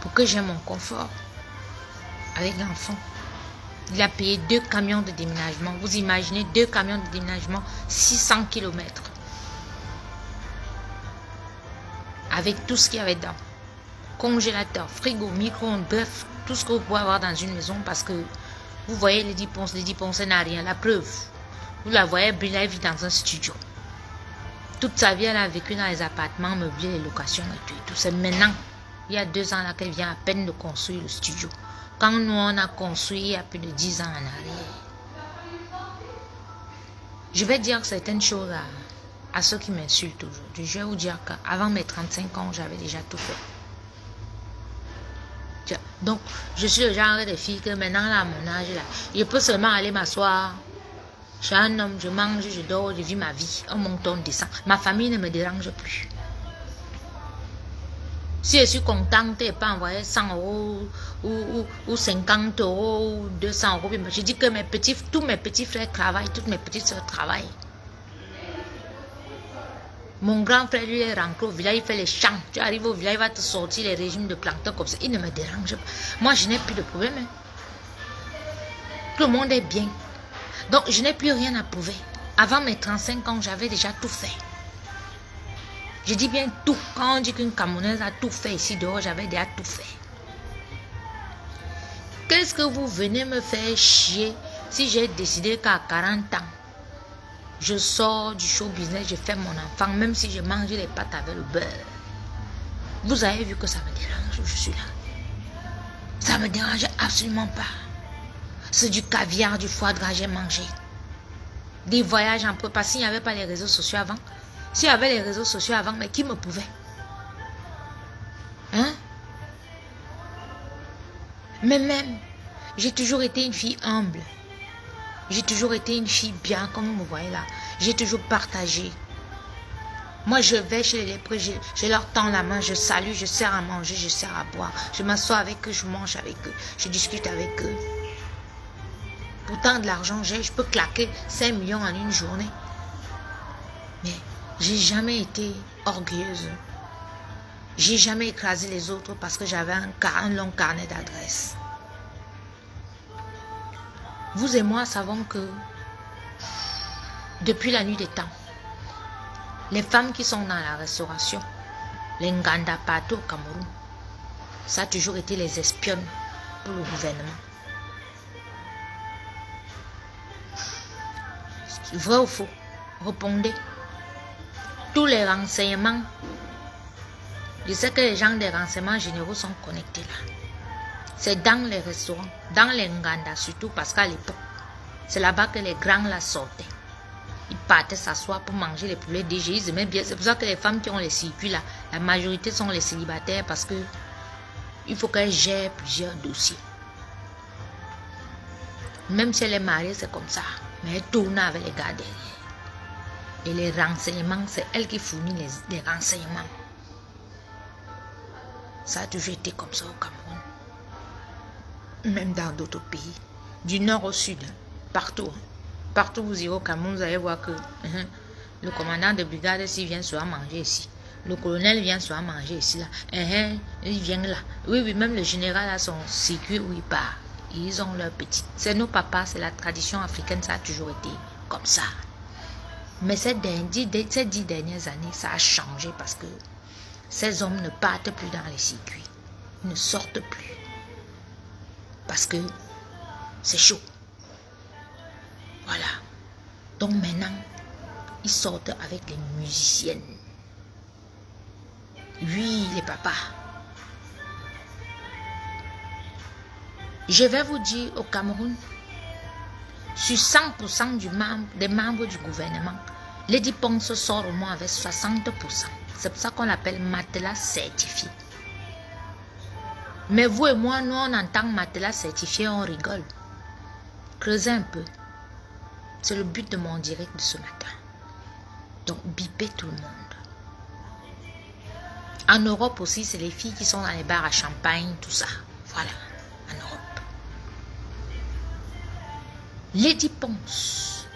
pour que j'aie mon confort avec l'enfant. Il a payé 2 camions de déménagement. Vous imaginez 2 camions de déménagement, 600 km. Avec tout ce qu'il y avait dedans. Congélateur, frigo, micro-ondes, bref, tout ce que vous pouvez avoir dans une maison parce que vous voyez Lady Ponce n'a rien. La preuve, vous la voyez briller, elle vit dans un studio. Toute sa vie, elle a vécu dans les appartements meublés, les locations et tout. C'est maintenant, il y a 2 ans là qu'elle vient à peine de construire le studio. Quand nous, on a construit il y a plus de 10 ans en arrière. Je vais dire certaines choses à ceux qui m'insultent aujourd'hui. Je vais vous dire qu'avant mes 35 ans, j'avais déjà tout fait. Donc, je suis le genre de fille que maintenant, là, à mon âge, là, je peux seulement aller m'asseoir. Je suis un homme, je mange, je dors, je vis ma vie. On monte, on descend. Ma famille ne me dérange plus. Si je suis contente et pas envoyer 100 € ou 50 € ou 200 €, je dis que tous mes petits frères travaillent, toutes mes petites soeurs travaillent. Mon grand frère, lui, est rentré au village, il fait les champs. Tu arrives au village, il va te sortir les régimes de plancton comme ça. Il ne me dérange pas. Moi, je n'ai plus de problème. Hein. Tout le monde est bien. Donc, je n'ai plus rien à prouver. Avant mes 35 ans, j'avais déjà tout fait. Je dis bien tout. Quand on dit qu'une Camerounaise a tout fait ici dehors, j'avais déjà tout fait. Qu'est-ce que vous venez me faire chier si j'ai décidé qu'à 40 ans, je sors du show business, je fais mon enfant, même si je mange les pâtes avec le beurre. Vous avez vu que ça me dérange, je suis là. Ça ne me dérange absolument pas. C'est du caviar, du foie gras, j'ai mangé. Des voyages en peu, parce qu'il n'y avait pas les réseaux sociaux avant. S'il y avait les réseaux sociaux avant, mais qui me pouvait? Hein? Mais même, j'ai toujours été une fille humble. J'ai toujours été une fille bien, comme vous me voyez là. J'ai toujours partagé. Moi, je vais chez les lépreux, je leur tends la main, je salue, je sers à manger, je sers à boire. Je m'assois avec eux, je mange avec eux, je discute avec eux. Pourtant, de l'argent, je peux claquer 5 millions en une journée. Mais j'ai jamais été orgueilleuse. J'ai jamais écrasé les autres parce que j'avais un long carnet d'adresses. Vous et moi savons que depuis la nuit des temps, les femmes qui sont dans la restauration, les Nganda partout au Cameroun, ça a toujours été les espionnes pour le gouvernement. Vrai ou faux? Répondez. Tous les renseignements, je sais que les gens des renseignements généraux sont connectés là. C'est dans les restaurants, dans les Nganda surtout, parce qu'à l'époque, c'est là-bas que les grands la sortaient. Ils partaient s'asseoir pour manger les poulets DG. Ils aimaient bien. C'est pour ça que les femmes qui ont les circuits là, la majorité sont les célibataires parce que il faut qu'elles gèrent plusieurs dossiers. Même si elle est mariée, c'est comme ça. Mais elle tourne avec les gars derrière. Et les renseignements, c'est elle qui fournit les renseignements. Ça a toujours été comme ça au Cameroun. Même dans d'autres pays. Du nord au sud. Partout. Partout où vous irez au Cameroun, vous allez voir que le commandant de brigade s'il vient souvent manger ici. Le colonel vient souvent manger ici. Là. Il vient là. Oui, oui, même le général a son circuit où il part. Ils ont leur petit. C'est nos papas, c'est la tradition africaine, ça a toujours été comme ça. Mais ces 10 dernières années, ça a changé parce que ces hommes ne partent plus dans les circuits. Ils ne sortent plus. Parce que c'est chaud. Voilà. Donc maintenant, ils sortent avec les musiciennes. Oui, les papas. Je vais vous dire au Cameroun, sur 100% des membres du gouvernement, Lady Ponce sort au moins avec 60%. C'est pour ça qu'on l'appelle matelas certifié. Mais vous et moi, nous, on entend matelas certifié, on rigole. Creusez un peu. C'est le but de mon direct de ce matin. Donc, bipez tout le monde. En Europe aussi, c'est les filles qui sont dans les bars à champagne, tout ça. Voilà, en Europe. Lady Ponce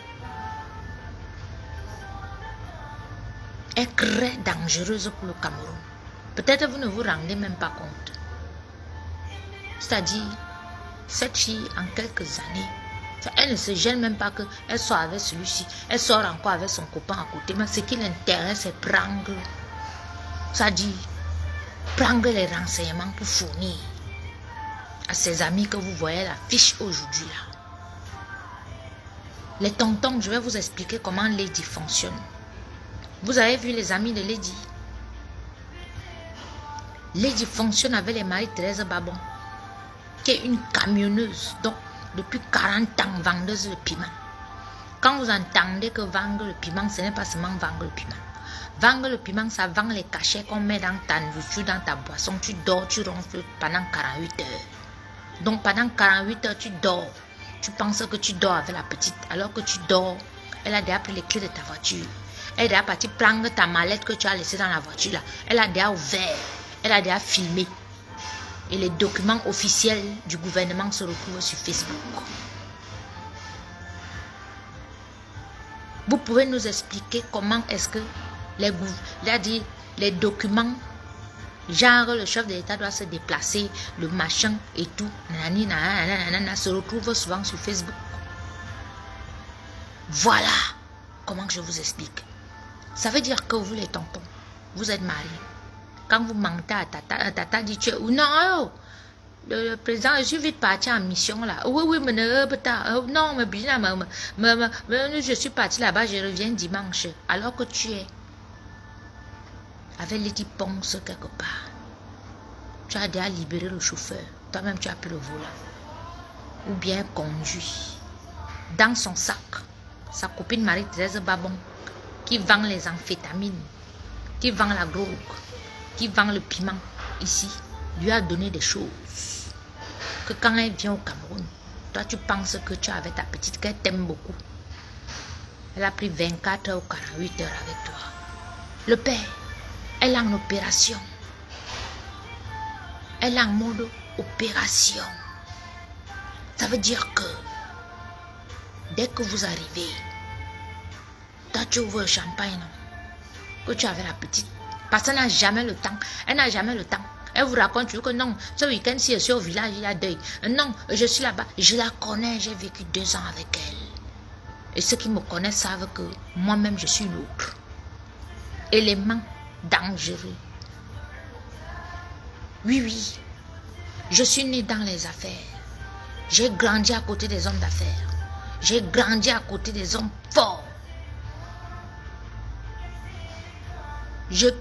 est très dangereuse pour le Cameroun. Peut-être vous ne vous rendez même pas compte. C'est-à-dire, cette fille, en quelques années, elle ne se gêne même pas qu'elle soit avec celui-ci. Elle sort encore avec son copain à côté. Mais ce qui l'intéresse, c'est prendre, c'est-à-dire, prendre les renseignements pour fournir à ses amis que vous voyez la fiche aujourd'hui là. Les tontons, je vais vous expliquer comment Lady fonctionne. Vous avez vu les amis de Lady? Lady fonctionne avec les Marie-Thérèse Babon, qui est une camionneuse, donc depuis 40 ans vendeuse de piment. Quand vous entendez que vendre le piment, ce n'est pas seulement vendre le piment. Vendre le piment, ça vend les cachets qu'on met dans ta nourriture, dans ta boisson. Tu dors, tu ronfles pendant 48 heures. Donc pendant 48 heures, tu dors. Tu penses que tu dors avec la petite, alors que tu dors. Elle a déjà pris les clés de ta voiture. Elle est déjà partie prendre ta mallette que tu as laissée dans la voiture là. Elle a déjà ouvert. Elle a déjà filmé. Et les documents officiels du gouvernement se retrouvent sur Facebook. Vous pouvez nous expliquer comment est-ce que les documents, genre le chef de l'État doit se déplacer, le machin et tout, se retrouvent souvent sur Facebook. Voilà comment je vous explique. Ça veut dire que vous les tontons, vous êtes mariés. Quand vous mentez à Tata dit tu ou non, le président, je suis vite parti en mission là. Oui, mais non, mais bien, je suis parti là-bas, je reviens dimanche. Alors que tu es avec Lady Ponce quelque part. Tu as déjà libéré le chauffeur. Toi-même, tu as pris le volant. Ou bien conduit. Dans son sac, sa copine Marie-Thérèse Babon, qui vend les amphétamines, qui vend la drogue, qui vend le piment ici, lui a donné des choses que quand elle vient au Cameroun, toi tu penses que tu es avec ta petite, qu'elle t'aime beaucoup. Elle a pris 24 heures ou 48 heures avec toi. Le père, elle est en opération. Elle est en mode opération. Ça veut dire que dès que vous arrivez, toi tu ouvres le champagne, non? Que tu avais la petite. Parce qu'elle n'a jamais le temps. Elle n'a jamais le temps. Elle vous raconte que non, ce week-end, si je suis au village, il y a deuil. Non, je suis là-bas. Je la connais, j'ai vécu 2 ans avec elle. Et ceux qui me connaissent savent que moi-même, je suis une autre. Élément dangereux. Oui, je suis née dans les affaires. J'ai grandi à côté des hommes d'affaires. J'ai grandi à côté des hommes forts.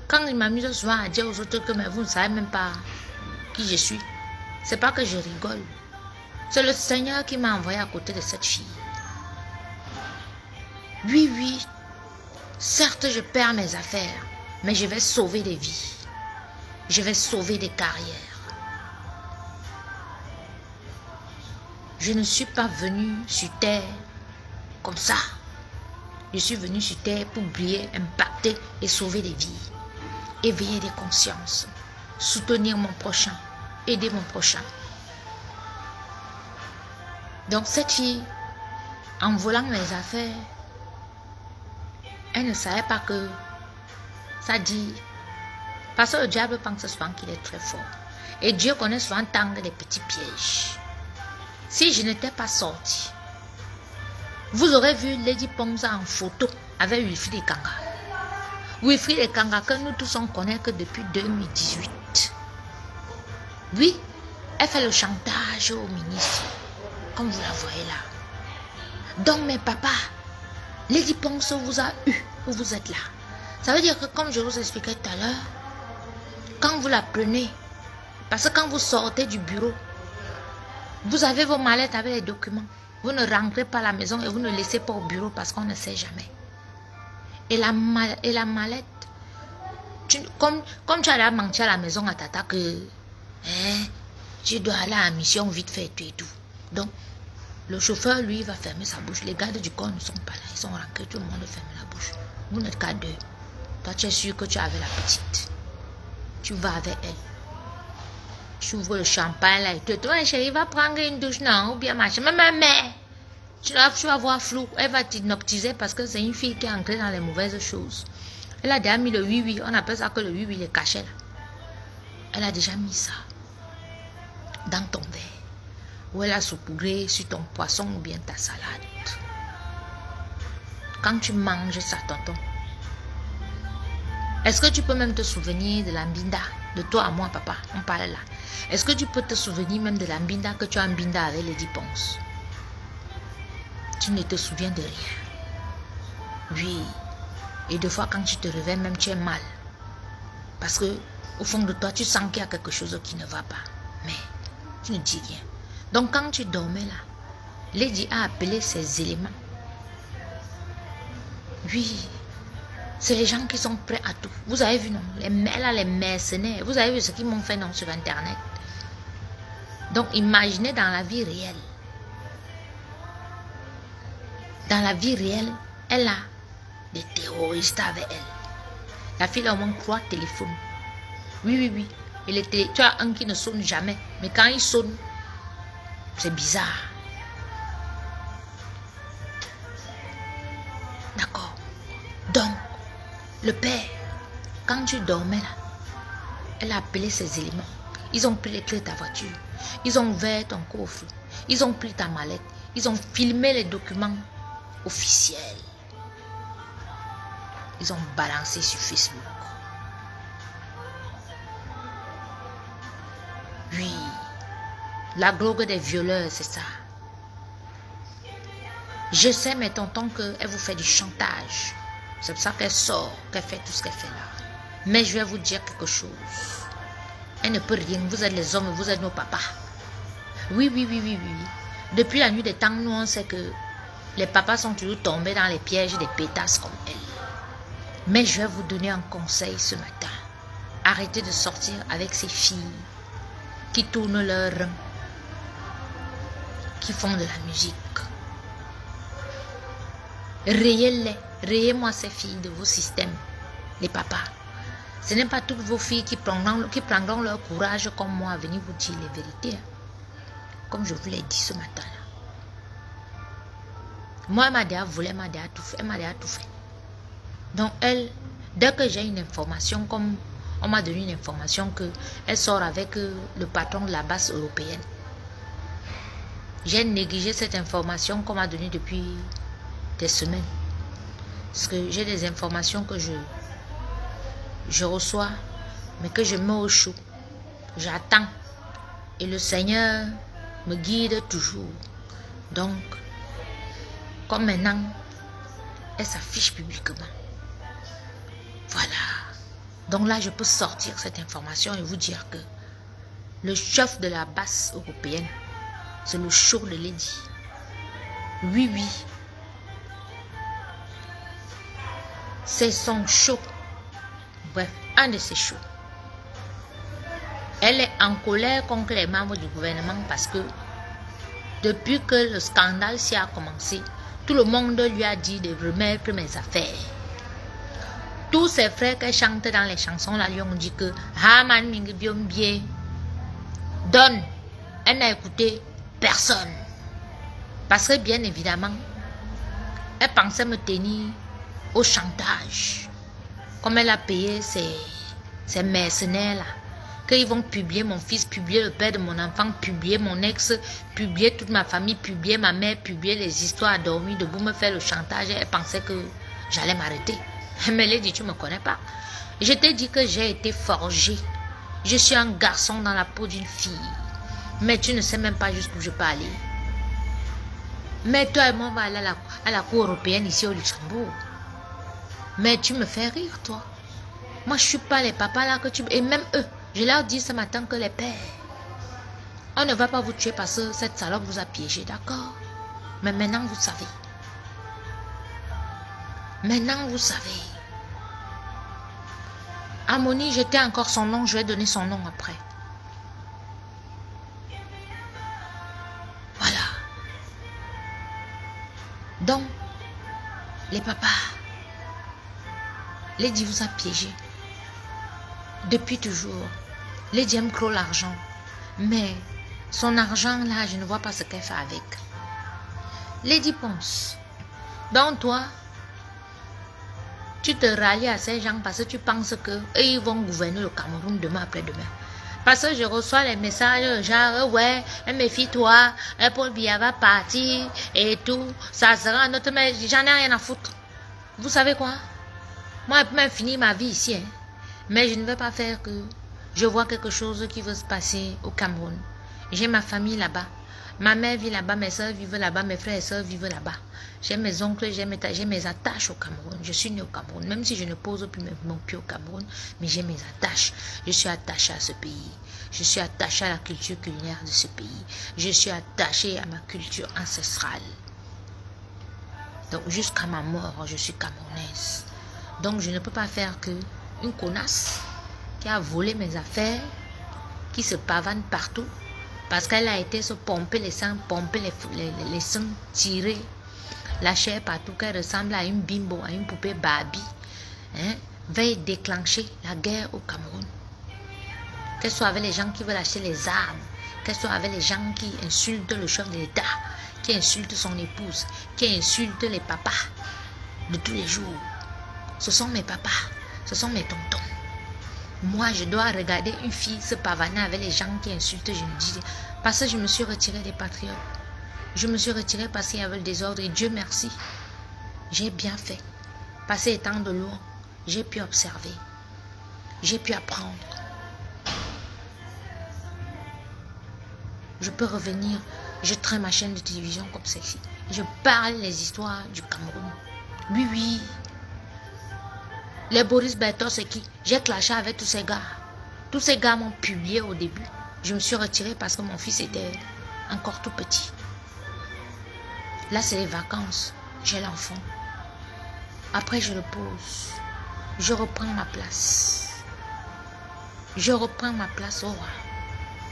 Quand il m'amuse souvent à dire aux autres que mais vous ne savez même pas qui je suis, c'est pas que je rigole. C'est le Seigneur qui m'a envoyé à côté de cette fille. Oui, certes je perds mes affaires, mais je vais sauver des vies. Je vais sauver des carrières. Je ne suis pas venue sur terre comme ça. Je suis venue sur terre pour briller, impacter et sauver des vies. Éveiller des consciences. Soutenir mon prochain. Aider mon prochain. Donc cette fille, en volant mes affaires, elle ne savait pas que ça dit. Parce que le diable pense souvent qu'il est très fort. Et Dieu connaît souvent tant des petits pièges. Si je n'étais pas sortie, vous aurez vu Lady Ponza en photo avec Wilfried Ekanga. Wilfried Ekanga que nous tous on connaît que depuis 2018. Oui, elle fait le chantage au ministre, comme vous la voyez là. Donc mes papas, Lady Ponza vous a eu où vous êtes là. Ça veut dire que comme je vous expliquais tout à l'heure, quand vous la prenez, parce que quand vous sortez du bureau, vous avez vos mallettes avec les documents. Vous ne rentrez pas à la maison et vous ne laissez pas au bureau parce qu'on ne sait jamais. Et la mallette, comme tu allais mentir à la maison à Tata que tu dois aller à la mission vite fait et tout. Donc, le chauffeur, lui, va fermer sa bouche. Les gardes du corps ne sont pas là. Ils sont rentrés, tout le monde ferme la bouche. Vous n'êtes qu'à 2. Toi, tu es sûr que tu es avec la petite. Tu vas avec elle. Tu ouvres le champagne là et tu dis, chérie, va prendre une douche, non, ou bien machin. Mais, tu vas voir flou. Elle va t'hypnotiser parce que c'est une fille qui est entrée dans les mauvaises choses. Elle a déjà mis le oui. On appelle ça que le oui, le cachet là. Elle a déjà mis ça. dans ton verre. Ou elle a saupoudré sur ton poisson ou bien ta salade. Quand tu manges ça, tonton, est-ce que tu peux même te souvenir de l'ambinda? De toi à moi, papa, on parle là. Est-ce que tu peux te souvenir même de l'ambinda que tu as ambinda avec les 10 ponces? Tu ne te souviens de rien. Oui. Et des fois, quand tu te réveilles, même tu es mal. Parce que, au fond de toi, tu sens qu'il y a quelque chose qui ne va pas. Mais, tu ne dis rien. Donc, quand tu dormais là, Lady a appelé ces éléments. Oui. C'est les gens qui sont prêts à tout. Vous avez vu, non? Les mercenaires. Vous avez vu ce qu'ils m'ont fait, non, sur Internet. Donc, imaginez dans la vie réelle. Dans la vie réelle, elle a des terroristes avec elle. La fille a au moins 3 téléphones. Oui. Et tu as un qui ne sonne jamais. Mais quand il sonne, c'est bizarre. D'accord. Donc, le père, quand tu dormais là, elle a appelé ses éléments. Ils ont pris les clés de ta voiture. Ils ont ouvert ton coffre. Ils ont pris ta mallette. Ils ont filmé les documents officiels. Ils ont balancé sur Facebook. Oui. La drogue des violeurs, c'est ça. Je sais, mes tontons, qu'elle vous fait du chantage. C'est pour ça qu'elle sort, qu'elle fait tout ce qu'elle fait là. Mais je vais vous dire quelque chose. Elle ne peut rien. Vous êtes les hommes, vous êtes nos papas. Oui. Depuis la nuit des temps, nous on sait que les papas sont toujours tombés dans les pièges des pétasses comme elle. Mais je vais vous donner un conseil ce matin. Arrêtez de sortir avec ces filles qui tournent leurs reins, qui font de la musique. Rayez-les. Rayez-moi ces filles de vos systèmes, les papas. Ce n'est pas toutes vos filles qui prendront leur courage comme moi à venir vous dire les vérités. Comme je vous l'ai dit ce matin-là. Moi, elle m'a déjà volé, elle m'a déjà tout fait. Elle m'a déjà tout fait. Donc, elle, dès que j'ai une information, comme on m'a donné une information qu'elle sort avec le patron de la base européenne. J'ai négligé cette information qu'on m'a donnée depuis des semaines. Parce que j'ai des informations que je reçois, mais que je mets au chaud. J'attends. Et le Seigneur me guide toujours. Donc, comme maintenant, elle s'affiche publiquement. Voilà. Donc là, je peux sortir cette information et vous dire que le chef de la base européenne, c'est le show de Lady. Oui. C'est son show. Bref, un de ses shows. Elle est en colère contre les membres du gouvernement parce que depuis que le scandale s'y a commencé, tout le monde lui a dit de remettre mes affaires. Tous ses frères qui chantent dans les chansons là lui ont dit que Haman Mingibiombié donne. Elle n'a écouté personne. Parce que bien évidemment, elle pensait me tenir au chantage. Comme elle a payé ces mercenaires là, qu'ils vont publier mon fils, publier le père de mon enfant, publier mon ex, publier toute ma famille, publier ma mère, publier les histoires à dormir debout, me faire le chantage. Elle pensait que j'allais m'arrêter. Mais elle dit, tu ne me connais pas. Je t'ai dit que j'ai été forgé. Je suis un garçon dans la peau d'une fille. Mais tu ne sais même pas jusqu'où je peux aller. Mais toi et moi, on va aller à la Cour européenne ici au Luxembourg. Mais tu me fais rire, toi. Moi, je ne suis pas les papas là que tu... Et même eux, je leur dis ce matin que les pères, on ne va pas vous tuer parce que cette salope vous a piégé, d'accord? Mais maintenant, vous savez. Maintenant, vous savez. Harmonie, j'étais encore son nom, je vais donner son nom après. Voilà. Donc, les papas, Lady vous a piégé. Depuis toujours. Lady aime trop l'argent. Mais son argent là, je ne vois pas ce qu'elle fait avec. Lady pense. Donc toi, tu te rallies à ces gens parce que tu penses que ils vont gouverner le Cameroun demain après-demain. Parce que je reçois les messages genre, ouais, méfie-toi, Paul Biya va partir et tout. Ça sera notre... Mais j'en ai rien à foutre. Vous savez quoi? Moi, je peux même finir ma vie ici. Hein. Mais je ne veux pas faire que je vois quelque chose qui veut se passer au Cameroun. J'ai ma famille là-bas. Ma mère vit là-bas, mes soeurs vivent là-bas, mes frères et soeurs vivent là-bas. J'ai mes oncles, j'ai mes attaches au Cameroun. Je suis né au Cameroun, même si je ne pose plus mon pied au Cameroun, mais j'ai mes attaches. Je suis attaché à ce pays. Je suis attaché à la culture culinaire de ce pays. Je suis attaché à ma culture ancestrale. Donc jusqu'à ma mort, je suis camerounaise. Donc je ne peux pas faire que une connasse qui a volé mes affaires, qui se pavane partout, parce qu'elle a été se pomper les seins, pomper les seins, tirer la chair partout, qu'elle ressemble à une bimbo, à une poupée Barbie, hein, veuille déclencher la guerre au Cameroun. Qu'elle soit avec les gens qui veulent acheter les armes, qu'elle soit avec les gens qui insultent le chef de l'État, qui insultent son épouse, qui insultent les papas de tous les jours. Ce sont mes papas, ce sont mes tontons. Moi, je dois regarder une fille se pavaner avec les gens qui insultent. Je me dis, parce que je me suis retirée des patriotes. Je me suis retirée parce qu'il y avait le désordre. Et Dieu merci, j'ai bien fait. Passé étant de loin, j'ai pu observer. J'ai pu apprendre. Je peux revenir, je traîne ma chaîne de télévision comme celle-ci. Je parle les histoires du Cameroun. Oui, oui. Les Boris Berthold, c'est qui? J'ai clashé avec tous ces gars. Tous ces gars m'ont publié au début. Je me suis retirée parce que mon fils était encore tout petit. Là, c'est les vacances. J'ai l'enfant. Après, je le pose. Je reprends ma place. Je reprends ma place au roi.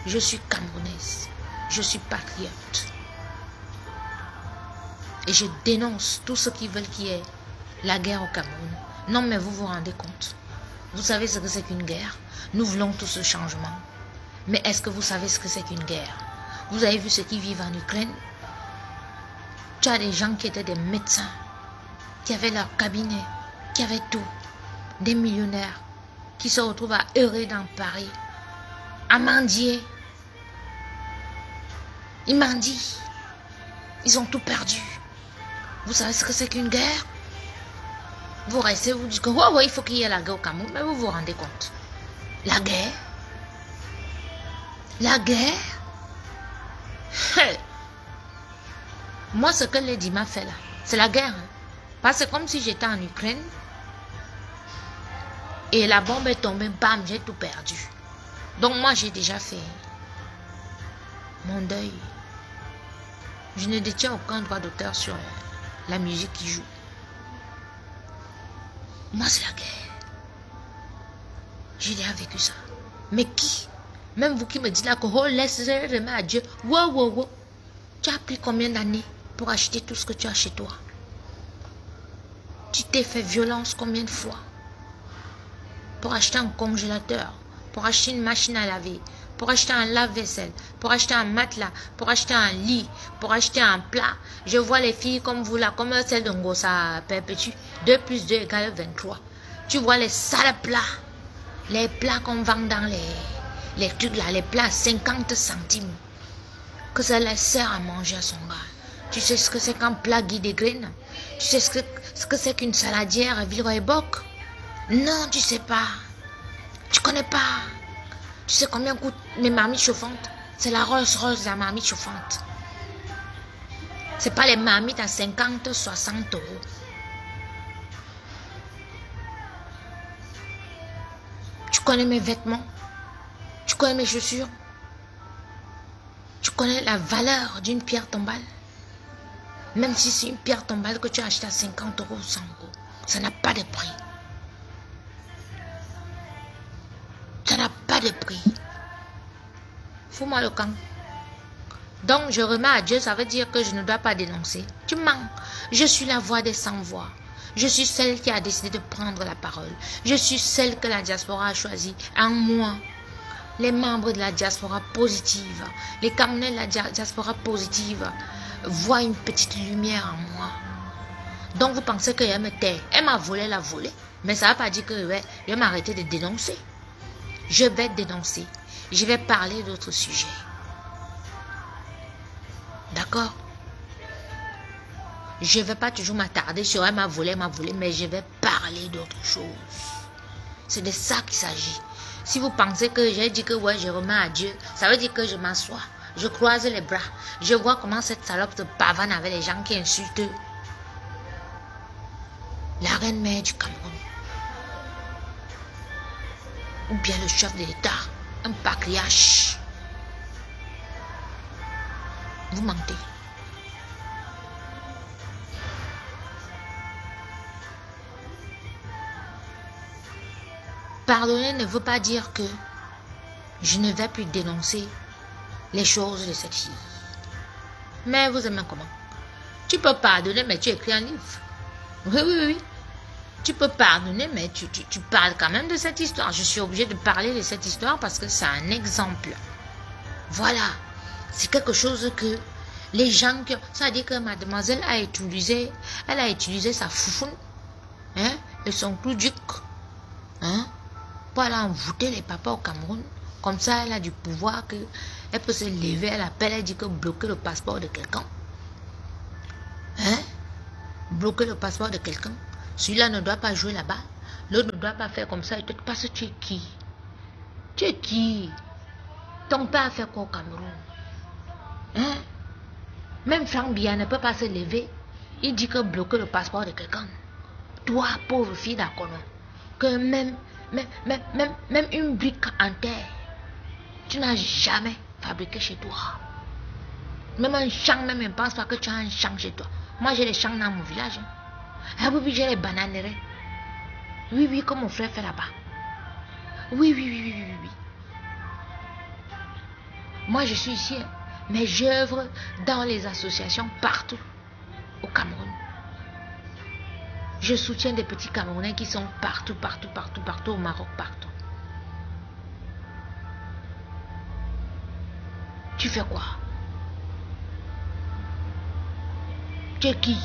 Je suis camerounaise. Je suis patriote. Et je dénonce tous ceux qui veulent qu'il y ait la guerre au Cameroun. Non, mais vous vous rendez compte. Vous savez ce que c'est qu'une guerre? Nous voulons tout ce changement. Mais est-ce que vous savez ce que c'est qu'une guerre? Vous avez vu ceux qui vivent en Ukraine? Tu as des gens qui étaient des médecins, qui avaient leur cabinet, qui avaient tout. Des millionnaires qui se retrouvent à errer dans Paris, à mendier. Ils mendient. Ils ont tout perdu. Vous savez ce que c'est qu'une guerre? Vous restez, vous dites que ouais, il faut qu'il y ait la guerre au Cameroun, mais vous vous rendez compte. La guerre? La guerre? Hey. Moi, ce que Lady m'a fait là, c'est la guerre. Hein? Parce que comme si j'étais en Ukraine, et la bombe est tombée, bam, j'ai tout perdu. Donc moi, j'ai déjà fait mon deuil. Je ne détiens aucun droit d'auteur sur la musique qui joue. Moi, c'est la guerre. J'ai déjà vécu ça. Mais qui? Même vous qui me dites là que oh, laisse remettre à Dieu. Wow, wow, wow. Tu as pris combien d'années pour acheter tout ce que tu as chez toi? Tu t'es fait violence combien de fois? Pour acheter un congélateur, pour acheter une machine à laver, pour acheter un lave-vaisselle, pour acheter un matelas, pour acheter un lit, pour acheter un plat. Je vois les filles comme vous là, comme celle de Ngosa Perpétue. 2 plus 2 égale 23. Tu vois les sales plats. Les plats qu'on vend dans les trucs là, les plats à 50 centimes. Que ça les sert à manger à son gars. Tu sais ce que c'est qu'un plat Guy des graines? Tu sais ce que c'est qu'une saladière à Villeroy-Boc? Non, tu sais pas. Tu connais pas. Tu sais combien coûtent mes marmites chauffantes? C'est la Rolls-Royce, la marmite chauffante. C'est pas les marmites à 50, 60 euros. Tu connais mes vêtements? Tu connais mes chaussures? Tu connais la valeur d'une pierre tombale? Même si c'est une pierre tombale que tu as achetée à 50 euros ou 100 euros, ça n'a pas de prix. Ça n'a pas de prix. Fous-moi le camp. Donc, je remets à Dieu, ça veut dire que je ne dois pas dénoncer. Tu mens. Je suis la voix des sans-voix. Je suis celle qui a décidé de prendre la parole. Je suis celle que la diaspora a choisie. En moi, les membres de la diaspora positive, les Camerounais de la diaspora positive, voient une petite lumière en moi. Donc, vous pensez qu'elle me tait. Elle m'a volé, elle a volé. Mais ça ne veut pas dire que ouais, je vais m'arrêter de dénoncer. Je vais dénoncer. Je vais parler d'autres sujets. D'accord? Je ne vais pas toujours m'attarder sur elle m'a volé, mais je vais parler d'autres choses. C'est de ça qu'il s'agit. Si vous pensez que j'ai dit que ouais, je remets à Dieu, ça veut dire que je m'assois, je croise les bras, je vois comment cette salope se pavane avec les gens qui insultent la reine mère du Cameroun. Ou bien le chef de l'État, un patriarche. Vous mentez. Pardonner ne veut pas dire que je ne vais plus dénoncer les choses de cette fille. Mais vous aimez comment? Tu peux pardonner, mais tu écris un livre. Oui, oui, oui. Tu peux pardonner, mais tu parles quand même de cette histoire. Je suis obligée de parler de cette histoire parce que c'est un exemple. Voilà. C'est quelque chose que les gens qui... Ça veut dire que mademoiselle a utilisé, elle a utilisé sa foufoune, hein, et son clou duc, hein, pour aller envoûter les papas au Cameroun. Comme ça, elle a du pouvoir que elle peut se lever, elle appelle, elle dit que bloquer le passeport de quelqu'un. Hein? Bloquer le passeport de quelqu'un. Celui-là ne doit pas jouer là-bas. L'autre ne doit pas faire comme ça. Et toi, parce que tu es qui? Tu es qui? Ton père a fait quoi au Cameroun? Hein? Même Franck Bia ne peut pas se lever. Il dit que bloquer le passeport de quelqu'un. Toi, pauvre fille d'Akono, que même une brique en terre, tu n'as jamais fabriqué chez toi. Même un champ, même ne pense pas que tu as un champ chez toi. Moi, j'ai des champs dans mon village. Ah oui, oui, j'ai les bananeraies. Oui, oui, comme mon frère fait là-bas. Oui, oui, oui, oui, oui, oui. Moi, je suis ici, mais j'œuvre dans les associations partout au Cameroun. Je soutiens des petits Camerounais qui sont partout, partout, partout, partout au Maroc, partout. Tu fais quoi? Tu es qui?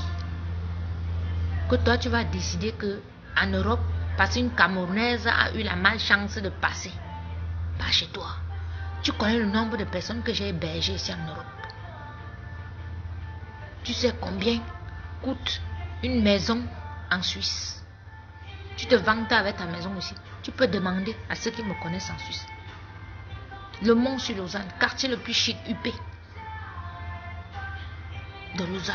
Que toi, tu vas décider que en Europe, parce qu'une Camerounaise a eu la malchance de passer par chez toi. Tu connais le nombre de personnes que j'ai hébergées ici en Europe. Tu sais combien coûte une maison en Suisse. Tu te vantes avec ta maison ici. Tu peux demander à ceux qui me connaissent en Suisse. Le Mont sur Lausanne, quartier le plus chic, huppé de Lausanne.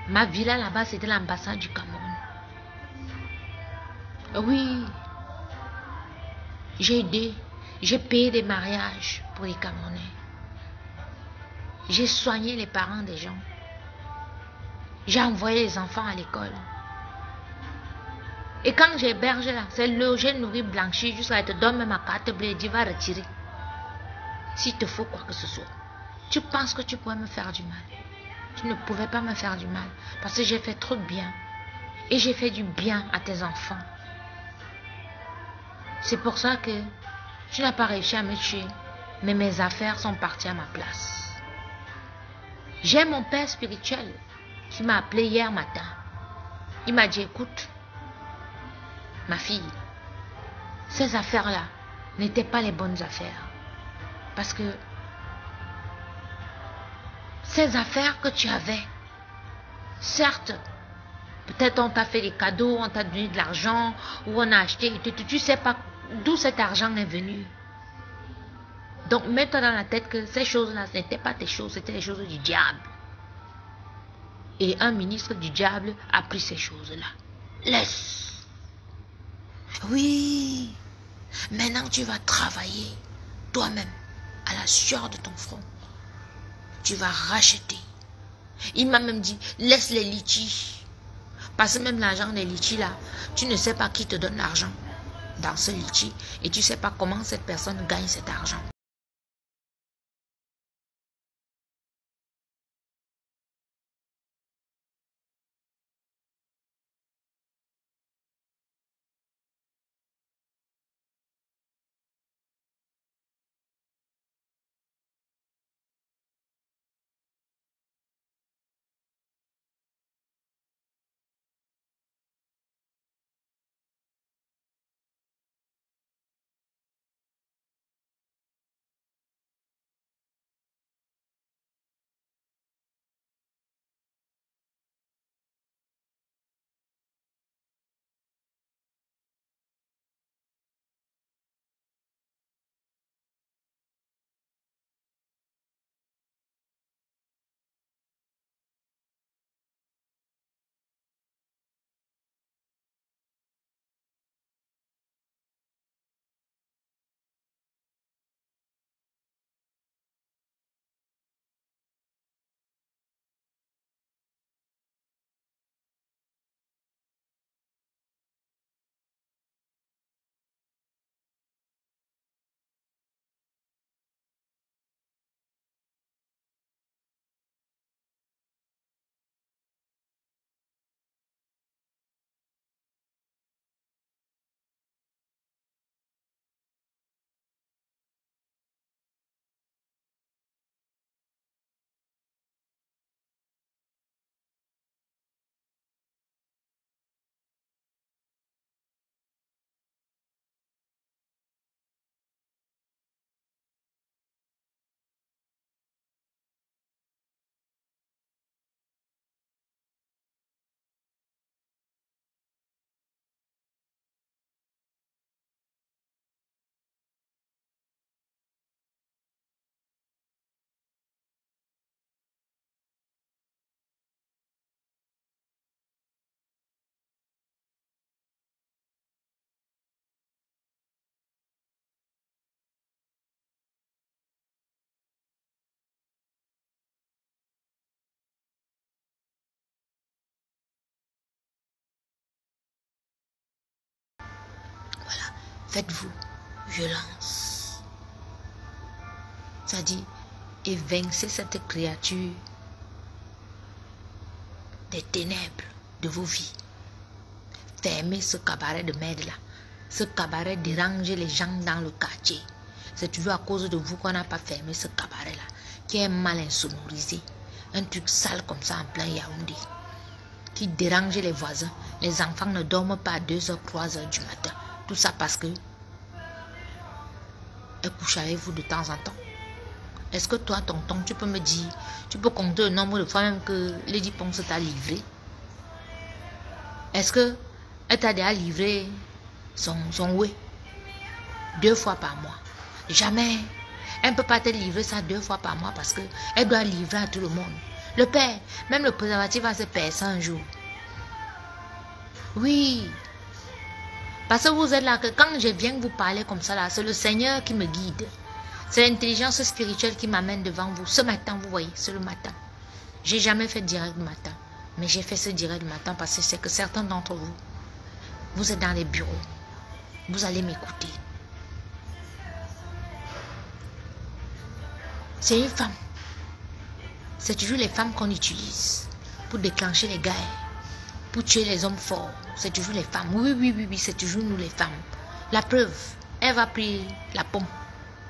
Ma villa là-bas, c'était l'ambassade du Cameroun. Oui, j'ai aidé, j'ai payé des mariages pour les Camerounais. J'ai soigné les parents des gens. J'ai envoyé les enfants à l'école. Et quand j'héberge là, c'est logé, nourri, blanchi, jusqu'à elle te donne même ma carte bleue et dit va retirer. S'il te faut quoi que ce soit. Tu penses que tu pourrais me faire du mal. Tu ne pouvais pas me faire du mal. Parce que j'ai fait trop de bien. Et j'ai fait du bien à tes enfants. C'est pour ça que tu n'as pas réussi à me tuer. Mais mes affaires sont parties à ma place. J'ai mon père spirituel qui m'a appelé hier matin. Il m'a dit, écoute, ma fille, ces affaires-là n'étaient pas les bonnes affaires. Parce que ces affaires que tu avais, certes, peut-être on t'a fait des cadeaux, on t'a donné de l'argent, ou on a acheté, tu ne sais pas d'où cet argent est venu. Donc mets-toi dans la tête que ces choses-là, ce n'étaient pas tes choses, c'était les choses du diable. Et un ministre du diable a pris ces choses-là. Laisse. Oui. Maintenant tu vas travailler toi-même à la sueur de ton front. Tu vas racheter. Il m'a même dit, laisse les litchis. Parce que même l'argent des litchis là, tu ne sais pas qui te donne l'argent dans ce litchi. Et tu ne sais pas comment cette personne gagne cet argent. faites-vous violence. Ça dit, et vaincez cette créature des ténèbres de vos vies. Fermez ce cabaret de merde là. Ce cabaret dérange les gens dans le quartier. C'est toujours à cause de vous qu'on n'a pas fermé ce cabaret là, qui est mal insonorisé. Un truc sale comme ça en plein Yaoundé, qui dérange les voisins. Les enfants ne dorment pas à 2h, 3h du matin. Tout ça parce que elle couche avec vous de temps en temps. Est-ce que toi, tonton, tu peux me dire, tu peux compter le nombre de fois même que Lady Ponce t'a livré? Est-ce que elle t'a déjà livré son ouais 2 fois par mois? Jamais. Elle ne peut pas te livrer ça 2 fois par mois parce qu'elle doit livrer à tout le monde. Le père, même le préservatif va se percer un jour. Oui. Parce que vous êtes là, que quand je viens vous parler comme ça, là, c'est le Seigneur qui me guide. C'est l'intelligence spirituelle qui m'amène devant vous. Ce matin, vous voyez, c'est le matin. J'ai jamais fait direct le matin. Mais j'ai fait ce direct le matin parce que c'est que certains d'entre vous, vous êtes dans les bureaux. Vous allez m'écouter. C'est une femme. C'est toujours les femmes qu'on utilise pour déclencher les guerres, pour tuer les hommes forts. C'est toujours les femmes. Oui, c'est toujours nous les femmes. La preuve, elle va prendre la pomme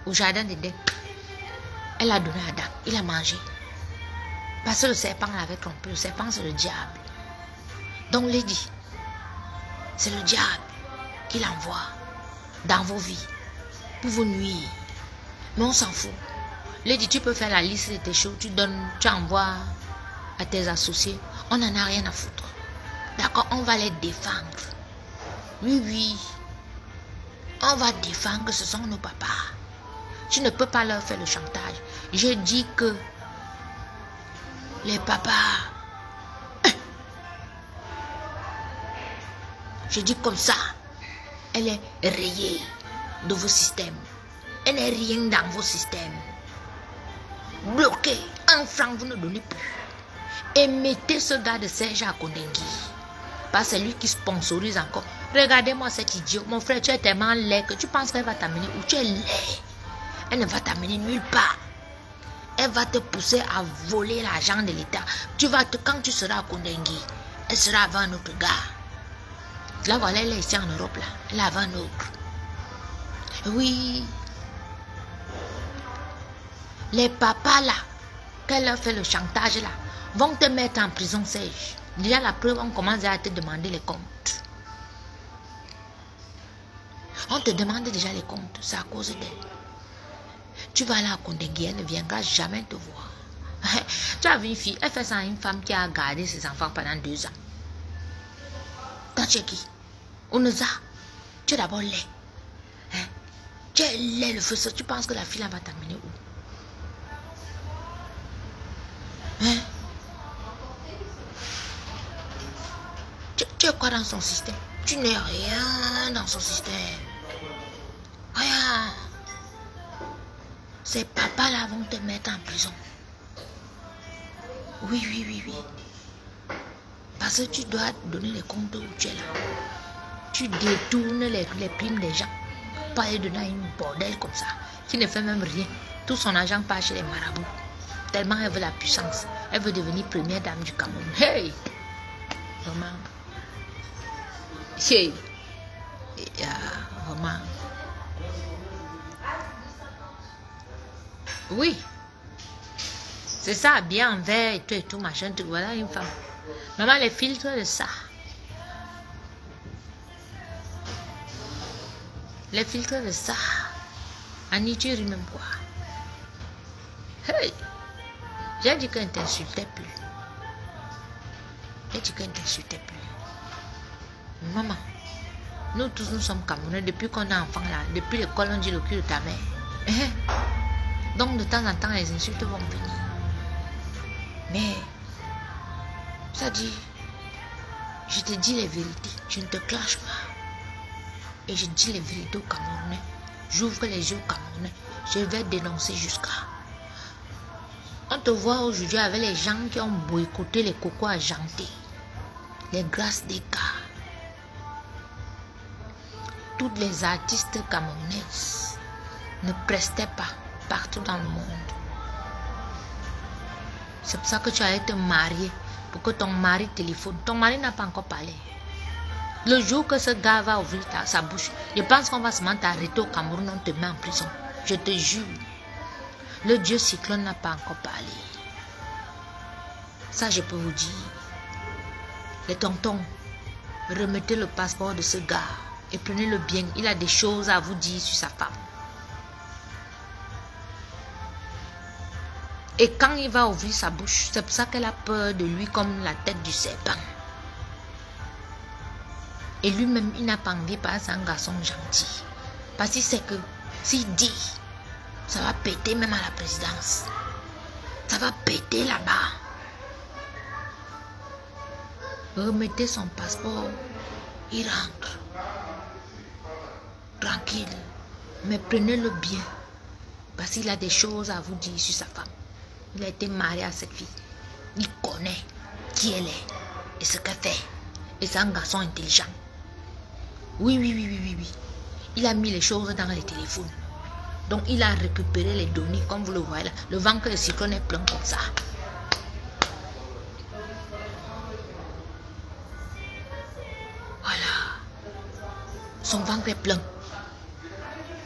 au jardin d'Éden. Elle l'a donné à Adam. Il a mangé. Parce que le serpent l'avait trompé. Le serpent, c'est le diable. Donc, Lady, c'est le diable qui l'envoie dans vos vies pour vous nuire. Mais on s'en fout. Lady, tu peux faire la liste de tes choses. Tu envoies à tes associés. On n'en a rien à foutre. D'accord, on va les défendre. Oui. On va défendre que ce sont nos papas. Tu ne peux pas leur faire le chantage. Je dis que les papas, je dis comme ça, elle est rayée de vos systèmes. Elle n'est rien dans vos systèmes. Bloqué, un franc, vous ne donnez plus. Et mettez ce gars de Serge à Kondengui. Parce que c'est lui qui sponsorise encore. Regardez-moi cet idiot. Mon frère, tu es tellement laid que tu penses qu'elle va t'amener où? Tu es laid. Elle ne va t'amener nulle part. Elle va te pousser à voler l'argent de l'État. Quand tu seras à Kondengui, elle sera avant un autre gars. Là, voilà, elle est ici en Europe, là. Elle est avant un autre. Oui. Les papas, là, qu'elle leur fait le chantage, là, vont te mettre en prison, Serge. Déjà, la preuve, on commence à te demander les comptes. On te demande déjà les comptes. C'est à cause d'elle. Tu vas là à Kondengui, elle ne viendra jamais te voir. Tu as vu une fille, elle fait ça à une femme qui a gardé ses enfants pendant 2 ans. Dans Tchéquie, Onoza, tu es d'abord laid. Tu es laid, le feu, tu penses que la fille là va t'amener où? Tu es quoi dans son système? Tu n'es rien dans son système. Rien. Ces papas-là vont te mettre en prison. Oui. Parce que tu dois donner les comptes où tu es là. Tu détournes les primes des gens. Pas les donner à une bordel comme ça, qui ne fait même rien. Tout son argent part chez les marabouts. Tellement elle veut la puissance. Elle veut devenir première dame du Cameroun. Hey! Vraiment. Hey! Vraiment. Oui. C'est ça, bien en vert et tout, machin, tout. Voilà une femme. Maman, les filtres de ça. Les filtres de ça. Annie, tu ris même quoi? Hey! J'ai dit qu'elle ne t'insultait plus. J'ai dit qu'elle ne t'insultait plus. Maman, nous tous nous sommes Camerounais depuis qu'on est enfant là. Depuis l'école, on dit le cul de ta mère. Donc de temps en temps, les insultes vont venir. Mais, ça dit, je te dis les vérités. Je ne te clash pas. Et je dis les vérités aux Camerounais. J'ouvre les yeux aux Camerounais. Je vais dénoncer jusqu'à... On te voit aujourd'hui avec les gens qui ont boycotté les cocos argentés. Les grâces des gars. toutes les artistes camerounaises ne prestaient pas partout dans le monde. C'est pour ça que tu allais te marier, pour que ton mari téléphone. Ton mari n'a pas encore parlé. Le jour que ce gars va ouvrir sa bouche, je pense qu'on va se t'arrêter au Cameroun, on te met en prison. Je te jure. Le dieu cyclone n'a pas encore parlé. Ça, je peux vous dire. Les tontons, remettez le passeport de ce gars et prenez-le bien. Il a des choses à vous dire sur sa femme. Et quand il va ouvrir sa bouche, c'est pour ça qu'elle a peur de lui comme la tête du serpent. Et lui-même, il n'a pas envie parce que c'est un garçon gentil. Parce qu'il sait que s'il dit, ça va péter même à la présidence. Ça va péter là-bas. Remettez son passeport, il rentre. Tranquille. Mais prenez-le bien. Parce qu'il a des choses à vous dire sur sa femme. Il a été marié à cette fille. Il connaît qui elle est et ce qu'elle fait. Et c'est un garçon intelligent. Oui. Il a mis les choses dans les téléphones. Donc il a récupéré les données, comme vous le voyez là. Le ventre de cyclone est plein comme ça. Voilà. Son ventre est plein.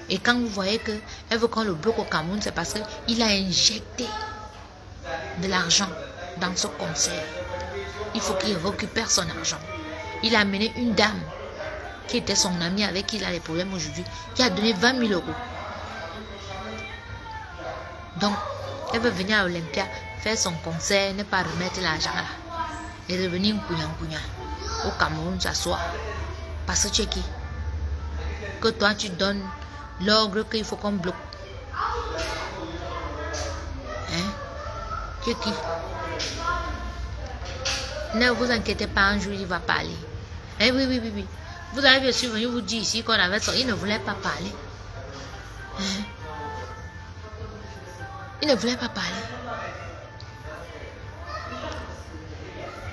Et quand vous voyez qu'elle veut qu'on le bloque au Cameroun, c'est parce qu'il a injecté de l'argent dans ce concert. Il faut qu'il récupère son argent. Il a amené une dame qui était son amie avec qui il a des problèmes aujourd'hui, qui a donné 20 000 euros. Donc, elle veut venir à Olympia, faire son concert, ne pas remettre l'argent là. Et revenir au Cameroun s'asseoir. Parce que tu es qui? Que toi tu donnes l'ordre qu'il faut qu'on bloque. Hein? Tu es qui? Ne vous inquiétez pas, un jour il va parler. Eh oui. Vous avez bien venu vous dire ici qu'on avait son. Il ne voulait pas parler. Hein? Il ne voulait pas parler.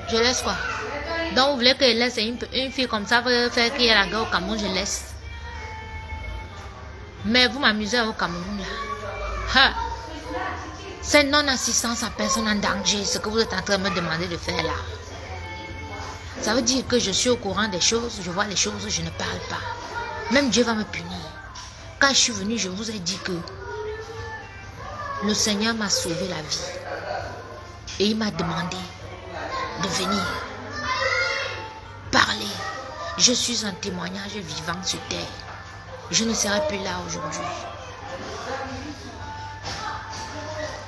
Je laisse quoi? Donc vous voulez que je laisse une fille comme ça faire qu'il y ait la guerre au Cameroun, je laisse. Mais vous m'amusez au Cameroun là. C'est non-assistance à personne en danger, ce que vous êtes en train de me demander de faire là. Ça veut dire que je suis au courant des choses, je vois les choses, je ne parle pas. Même Dieu va me punir. Quand je suis venu, je vous ai dit que le Seigneur m'a sauvé la vie. Et il m'a demandé de venir parler. Je suis un témoignage vivant sur terre. Je ne serai plus là aujourd'hui.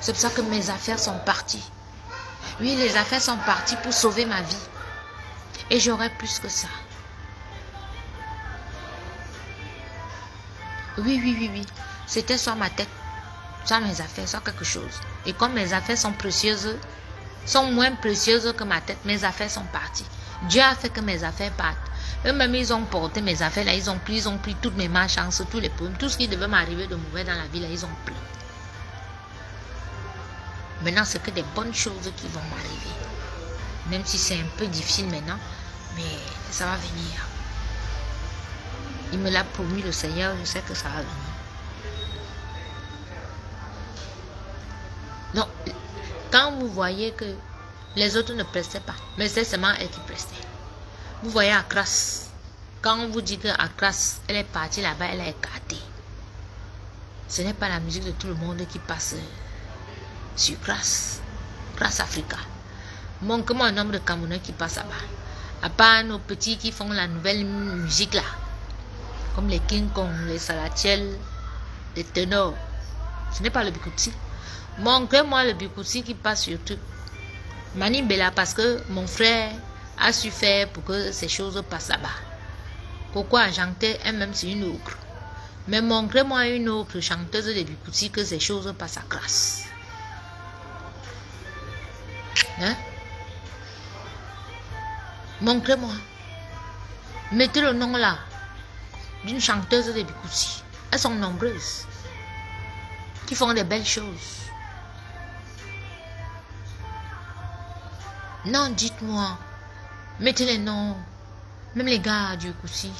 C'est pour ça que mes affaires sont parties. Oui, les affaires sont parties pour sauver ma vie. Et j'aurai plus que ça. Oui. C'était soit ma tête, soit mes affaires, soit quelque chose. Et comme mes affaires sont précieuses, sont moins précieuses que ma tête, mes affaires sont parties. Dieu a fait que mes affaires partent. Eux-mêmes, ils ont porté mes affaires là, ils ont pris toutes mes malchances, tous les problèmes, tout ce qui devait m'arriver de mauvais dans la vie là, ils ont pris. Maintenant, c'est que des bonnes choses qui vont m'arriver. Même si c'est un peu difficile maintenant, mais ça va venir. Il me l'a promis, le Seigneur, je sais que ça va venir. Donc, quand vous voyez que les autres ne prestaient pas, mais c'est seulement elle qui prestait. Vous voyez Accras, quand on vous dit que Accras, elle est partie là-bas, elle est écartée. Ce n'est pas la musique de tout le monde qui passe sur Accras Africa. Manque-moi un nombre de Camerounais qui passent là-bas. À part nos petits qui font la nouvelle musique là. Comme les King Kong, les Salatiel, les Ténors. Ce n'est pas le Bikouti. Montrez-moi le Bikouti qui passe sur tout. Mani Bella, parce que mon frère a su faire pour que ces choses passent là-bas. Pourquoi chanter elle-même c'est une autre. Mais montrez-moi une autre chanteuse de Bikouti que ces choses passent à grâce. Hein? Montrez-moi. Mettez le nom là d'une chanteuse de Bikouti. Elles sont nombreuses. Qui font des belles choses. Non, dites-moi. Mettez les noms. Même les gars du Bikouti.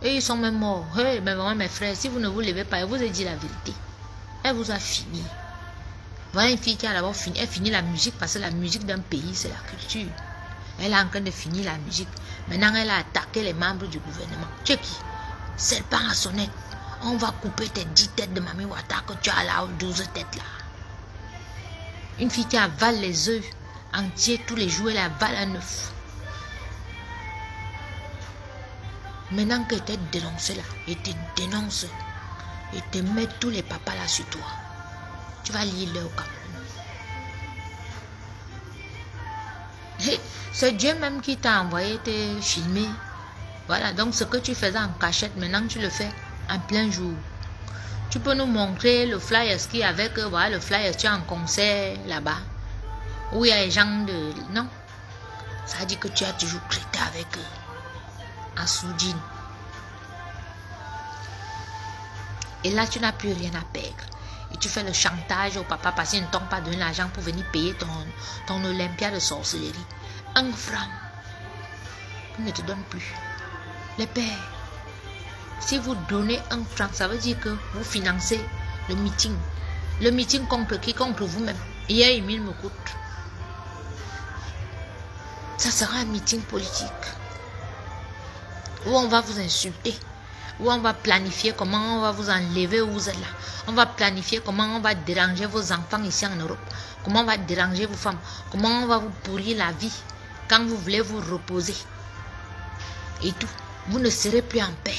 Et ils sont même morts. Hey, mais vraiment, mes frères, si vous ne vous levez pas, elle vous a dit la vérité. Elle vous a fini. Voilà une fille qui a d'abord fini. Elle finit la musique parce que la musique d'un pays, c'est la culture. Elle est en train de finir la musique. Maintenant, elle a attaqué les membres du gouvernement. Tu es qui? C'est le pan à sonnette. On va couper tes 10 têtes de Mami Wata que tu as là, 12 têtes là. Une fille qui avale les œufs entiers tous les jours, elle avale un œuf. Maintenant que tu es dénoncé là, et te dénonce, et te met tous les papas là sur toi, tu vas lire leur Cameroun. Hey, c'est Dieu même qui t'a envoyé te filmer. Voilà, donc ce que tu faisais en cachette, maintenant tu le fais en plein jour. Tu peux nous montrer le flyer ski avec, voilà, le flyer, tu es en concert là-bas, où il y a les gens de... Non, ça dit que tu as toujours traité avec eux. En soudine. Et là, tu n'as plus rien à perdre. Et tu fais le chantage au papa parce qu'ils ne t'ont pas donné l'argent pour venir payer ton Olympia de sorcellerie. 1 franc. Il ne te donne plus. Les pères, si vous donnez 1 franc, ça veut dire que vous financez le meeting. Le meeting contre qui? Contre vous-même. Hier, Emile me coûte. Ça sera un meeting politique. Où on va vous insulter, où on va planifier comment on va vous enlever où vous êtes là. On va planifier comment on va déranger vos enfants ici en Europe, comment on va déranger vos femmes, comment on va vous pourrir la vie quand vous voulez vous reposer. Et tout, vous ne serez plus en paix,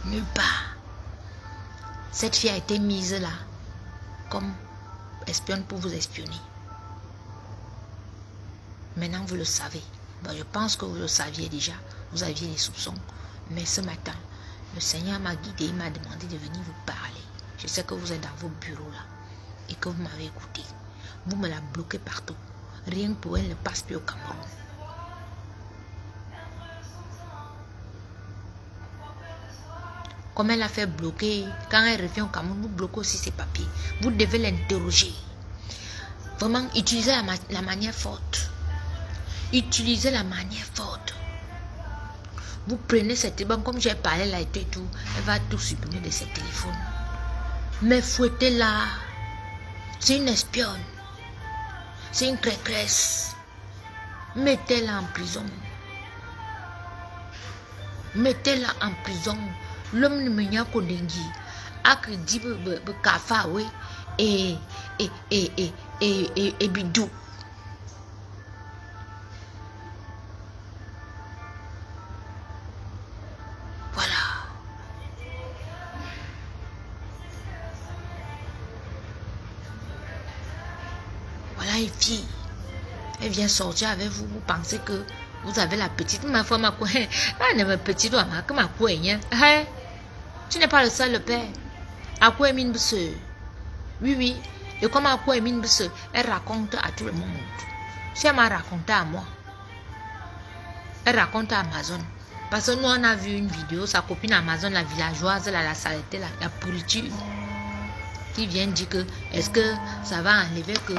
nulle part. Cette fille a été mise là comme espionne pour vous espionner. Maintenant vous le savez. Bon, je pense que vous le saviez déjà. Vous aviez des soupçons. Mais ce matin, le Seigneur m'a guidé. Il m'a demandé de venir vous parler. Je sais que vous êtes dans vos bureaux là. Et que vous m'avez écouté. Vous me la bloquez partout. Rien que pour elle ne passe plus au Cameroun. Comme elle a fait bloquer, quand elle revient au Cameroun, vous bloquez aussi ses papiers. Vous devez l'interroger. Vraiment, utilisez la manière forte. Utilisez la manière forte. Vous prenez cette banque, comme j'ai parlé là et tout, elle va tout supprimer de ses téléphones. Mais fouettez-la. C'est une espionne. C'est une crécresse. Mettez-la en prison. Mettez-la en prison. L'homme ne me n'y a qu'au dengue. Ak dit kafa oui et bidou. Voilà. Voilà une fille. Elle vient sortir avec vous. Vous pensez que vous avez la petite. Ma foi, ma quoi. Ah, ne me petite, ma quoi. Tu n'es pas le seul, le père. À quoi est mine Oui, oui. Et comme à quoi est mine elle raconte à tout le monde. Si elle m'a raconté à moi, elle raconte à Amazon. Parce que nous, on a vu une vidéo, sa copine Amazon, la villageoise, la saleté, la pourriture, qui vient dire que est-ce que ça va enlever que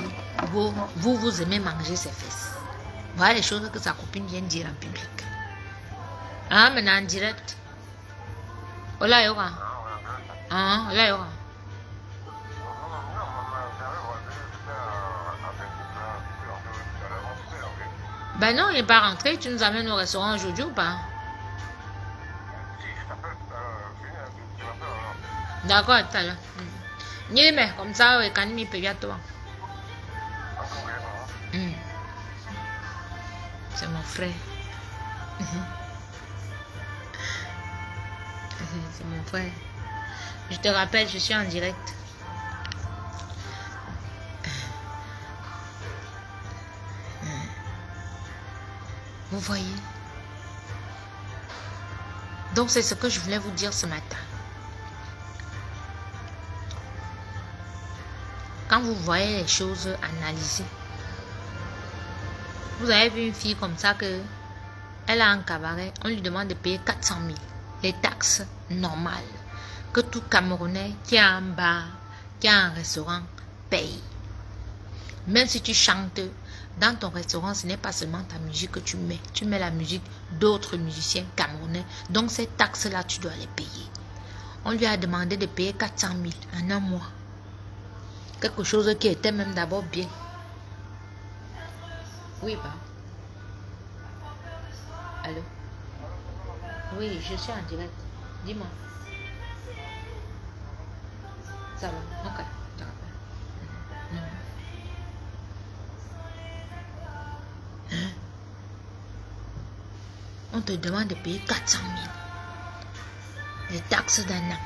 vous aimez manger ses fesses. Voilà les choses que sa copine vient dire en public. Ah, maintenant en direct. Hola, Yoga. Ah, hola, Yoga. Ben non, il n'est pas rentré. Tu nous amènes au restaurant aujourd'hui ou pas? D'accord, tout à l'heure. N'y mais comme ça, quand il peut y à toi. C'est mon frère. C'est mon frère. Je te rappelle, je suis en direct. Vous voyez? Donc c'est ce que je voulais vous dire ce matin. Quand vous voyez les choses analysées, vous avez vu une fille comme ça que elle a un cabaret, on lui demande de payer 400 000, les taxes normales que tout Camerounais qui a un bar, qui a un restaurant paye. Même si tu chantes dans ton restaurant, ce n'est pas seulement ta musique que tu mets. Tu mets la musique d'autres musiciens camerounais. Donc ces taxes-là, tu dois les payer. On lui a demandé de payer 400 000 en un mois. Quelque chose qui était même d'abord bien. Oui, bah. Allô? Oui, je suis en direct. Dis-moi. Ça va? Ok. Hein? On te demande de payer 400 000. Les taxes d'un an.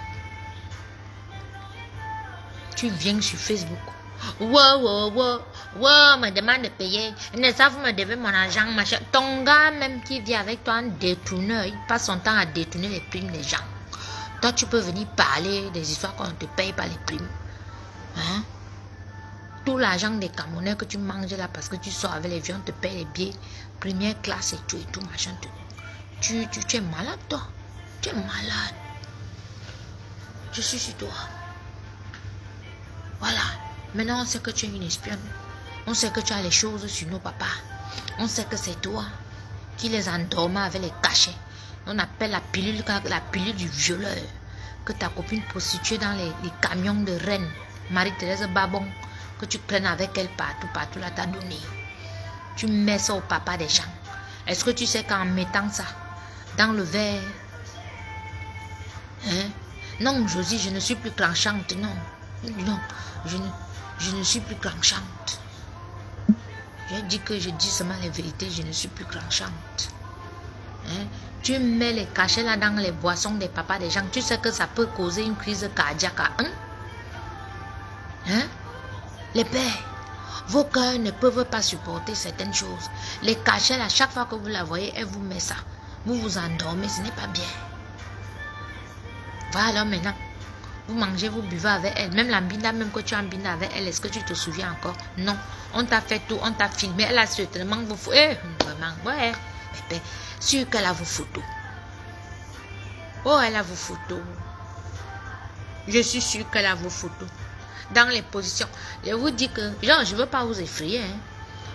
Tu viens sur Facebook. Wow, me demande de payer. Ça, vous me devez mon argent, machin. Ton gars, même qui vit avec toi, un détourneur, il passe son temps à détourner les primes des gens. Toi, tu peux venir parler des histoires qu'on ne te paye pas les primes. Hein? Tout l'argent des Camerounais que tu manges là parce que tu sors avec les viandes, te paye les billets, première classe et tout, machin. Tu es malade, toi. Tu es malade. Je suis sur toi. Voilà. Maintenant, on sait que tu es une espionne. On sait que tu as les choses sur nos papas. On sait que c'est toi qui les endormais avec les cachets. On appelle la pilule du violeur. Que ta copine prostituée dans les camions de Rennes, Marie-Thérèse Babon, que tu prennes avec elle partout là, t'as donné. Tu mets ça au papa des gens. Est-ce que tu sais qu'en mettant ça dans le verre, hein? Non, Josie, je ne suis plus clanchante, non. Non, je ne suis plus clanchante. J'ai dit que je dis seulement les vérités, je ne suis plus clanchante. Hein? Tu mets les cachets là dans les boissons des papas des gens, tu sais que ça peut causer une crise cardiaque à un. Hein? Les pères, vos cœurs ne peuvent pas supporter certaines choses. Les cachets là, chaque fois que vous la voyez, elle vous met ça. Vous vous endormez, ce n'est pas bien. Voilà maintenant. Vous mangez, vous buvez avec elle. Même la binda, même que tu as binda avec elle, est-ce que tu te souviens encore? Non. On t'a fait tout, on t'a filmé. Elle a certainement vos photos. Vraiment, ouais. Mais sûr qu'elle a vos photos. Oh, elle a vos photos. Je suis sûre qu'elle a vos photos. Dans les positions. Je vous dis que, genre, je ne veux pas vous effrayer, hein.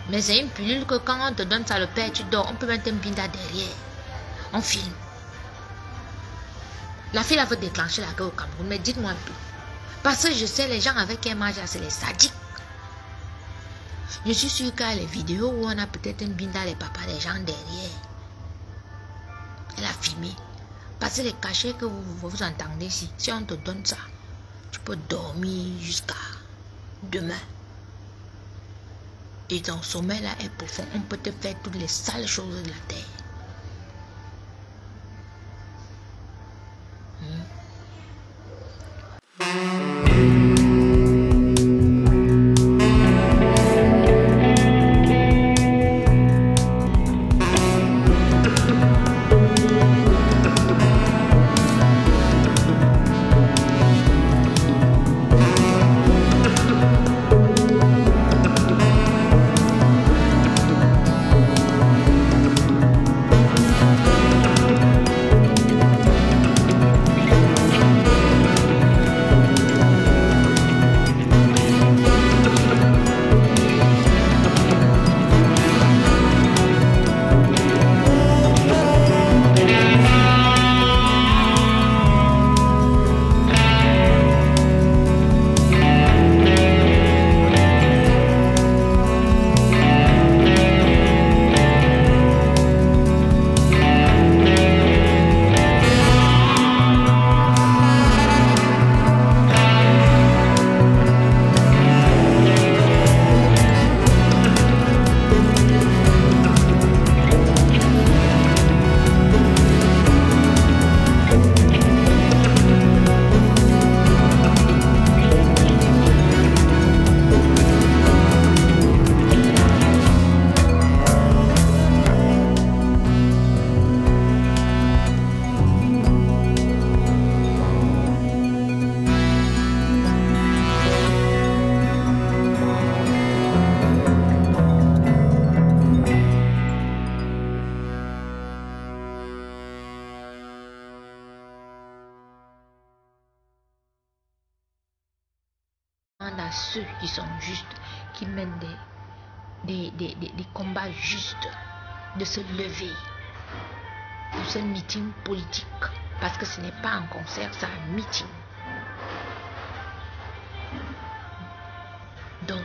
Mais c'est une pilule que quand on te donne ça, le père, tu dors. On peut mettre un binda derrière. On filme. La fille a veut déclencher la guerre au Cameroun, mais dites-moi un peu. Parce que je sais, les gens avec qui elle mange, c'est les sadiques. Je suis sûre qu'il y a les vidéos où on a peut-être un binda les papas des gens derrière. Elle a filmé. Parce que les cachets que vous entendez ici, si on te donne ça, tu peux dormir jusqu'à demain. Et ton sommeil là est profond. On peut te faire toutes les sales choses de la terre. à ceux qui sont justes, qui mènent des combats justes, de se lever pour ce meeting politique. Parce que ce n'est pas un concert, c'est un meeting. Donc,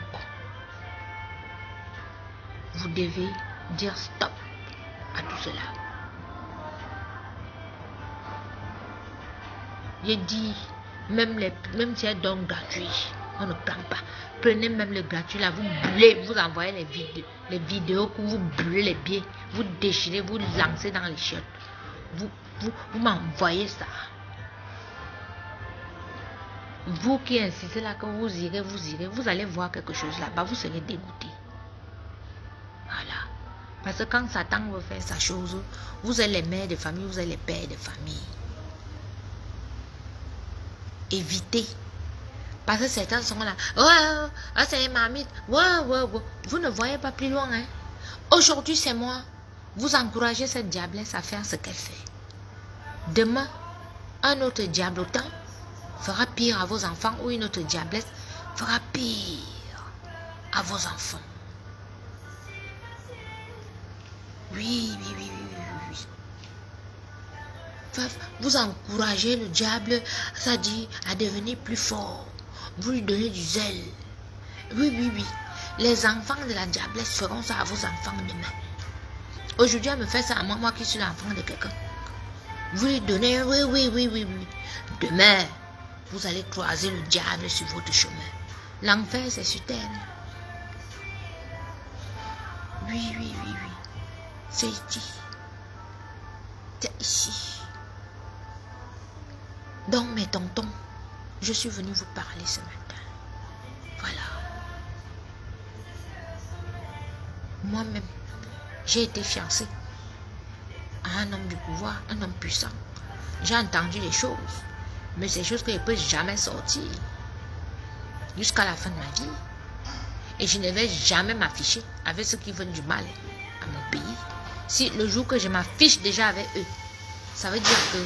vous devez dire stop à tout cela. J'ai dit, même si c'est donc gratuit, on ne prend pas. Prenez même le gratuit là, vous brûlez, vous envoyez les vidéos que vous brûlez les pieds, vous déchirez, vous lancez dans les chiottes. Vous m'envoyez ça. Vous qui insistez là que vous irez, vous allez voir quelque chose là-bas, vous serez dégoûté. Voilà. Parce que quand Satan veut faire sa chose, vous êtes les mères de famille, vous êtes les pères de famille. Évitez. Parce que certains sont là. Ouais, c'est une marmite. Ouais. Vous ne voyez pas plus loin. Hein? Aujourd'hui, c'est moi. Vous encouragez cette diablesse à faire ce qu'elle fait. Demain, un autre diablotin fera pire à vos enfants ou une autre diablesse fera pire à vos enfants. Oui. Vous encouragez le diable, ça dit, à devenir plus fort. Vous lui donnez du zèle. Oui. Les enfants de la diablesse feront ça à vos enfants demain. Aujourd'hui, elle me fait ça à moi qui suis l'enfant de quelqu'un. Vous lui donnez, oui. Demain, vous allez croiser le diable sur votre chemin. L'enfer, c'est sur terre. Oui. C'est ici. C'est ici. Donc, mes tontons, je suis venue vous parler ce matin. Voilà. Moi-même, j'ai été fiancée à un homme du pouvoir, un homme puissant. J'ai entendu les choses, mais ces choses que je ne peux jamais sortir jusqu'à la fin de ma vie. Et je ne vais jamais m'afficher avec ceux qui veulent du mal à mon pays. Si le jour que je m'affiche déjà avec eux, ça veut dire que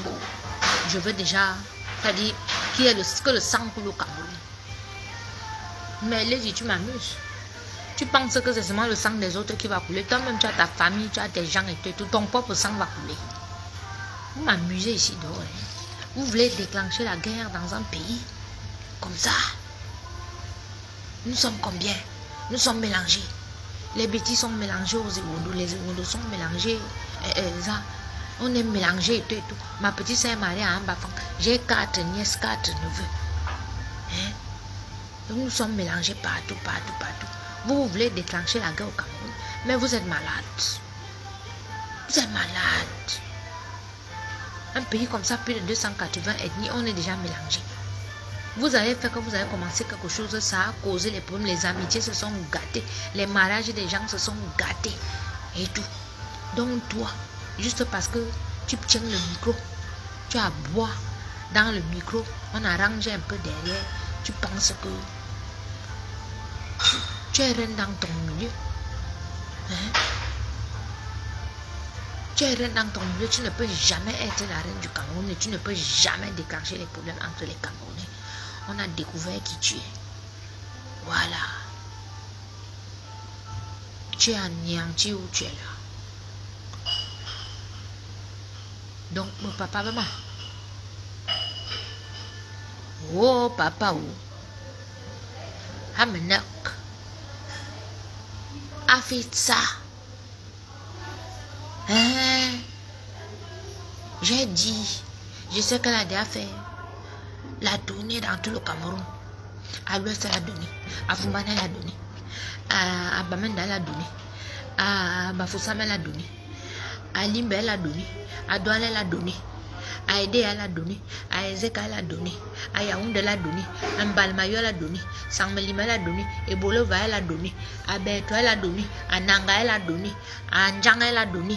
je veux déjà, c'est-à-dire qu'il y a que le sang coule au Cameroun. Mais les tu m'amuses. Tu penses que c'est seulement le sang des autres qui va couler. Toi-même, tu as ta famille, tu as tes gens et tout. Ton propre sang va couler. Vous m'amusez ici dehors. Vous voulez déclencher la guerre dans un pays comme ça. Nous sommes combien? Nous sommes mélangés. Les bêtises sont mélangés aux Iwondo. Les Iwondo sont mélangés. On est mélangés et tout. Ma petite sœur est mariée à un bafang. J'ai 4 nièces, 4 neveux. Hein? Nous sommes mélangés partout. Vous voulez déclencher la guerre au Cameroun, mais vous êtes malade. Vous êtes malade. Un pays comme ça, plus de 280 ethnies, on est déjà mélangé. Vous avez fait que vous avez commencé quelque chose, ça a causé les problèmes, les amitiés se sont gâtées, les mariages des gens se sont gâtés et tout. Donc toi, juste parce que tu tiens le micro, tu as boire dans le micro, on a rangé un peu derrière, tu penses que tu es reine dans ton milieu. Hein? Tu es reine dans ton milieu, tu ne peux jamais être la reine du Cameroun et tu ne peux jamais déclencher les problèmes entre les Camerounais. On a découvert qui tu es. Voilà. Tu es anéanti où tu es là. Donc, mon papa, maman. Oh, papa, oh. Amenak. A fait ça. Hein? J'ai dit, je sais qu'elle a déjà fait. La donné dans tout le Cameroun. À l'ouest, elle a donné. À Fumana, elle a donné. À Bamenda, elle a donné. À Bafoussam, elle a donné. À Limbe, elle a donné. À Douala, elle a donné. À Aidé, elle a donné. À Ezeka, elle a donné. À Yaoundé, elle a donné. À Mbalmayo, elle a donné. Sangmelima, elle a donné. Ebolova, elle a donné. À Beto, elle a donné. À Nanga, elle a donné. À Ndjanga, elle a donné.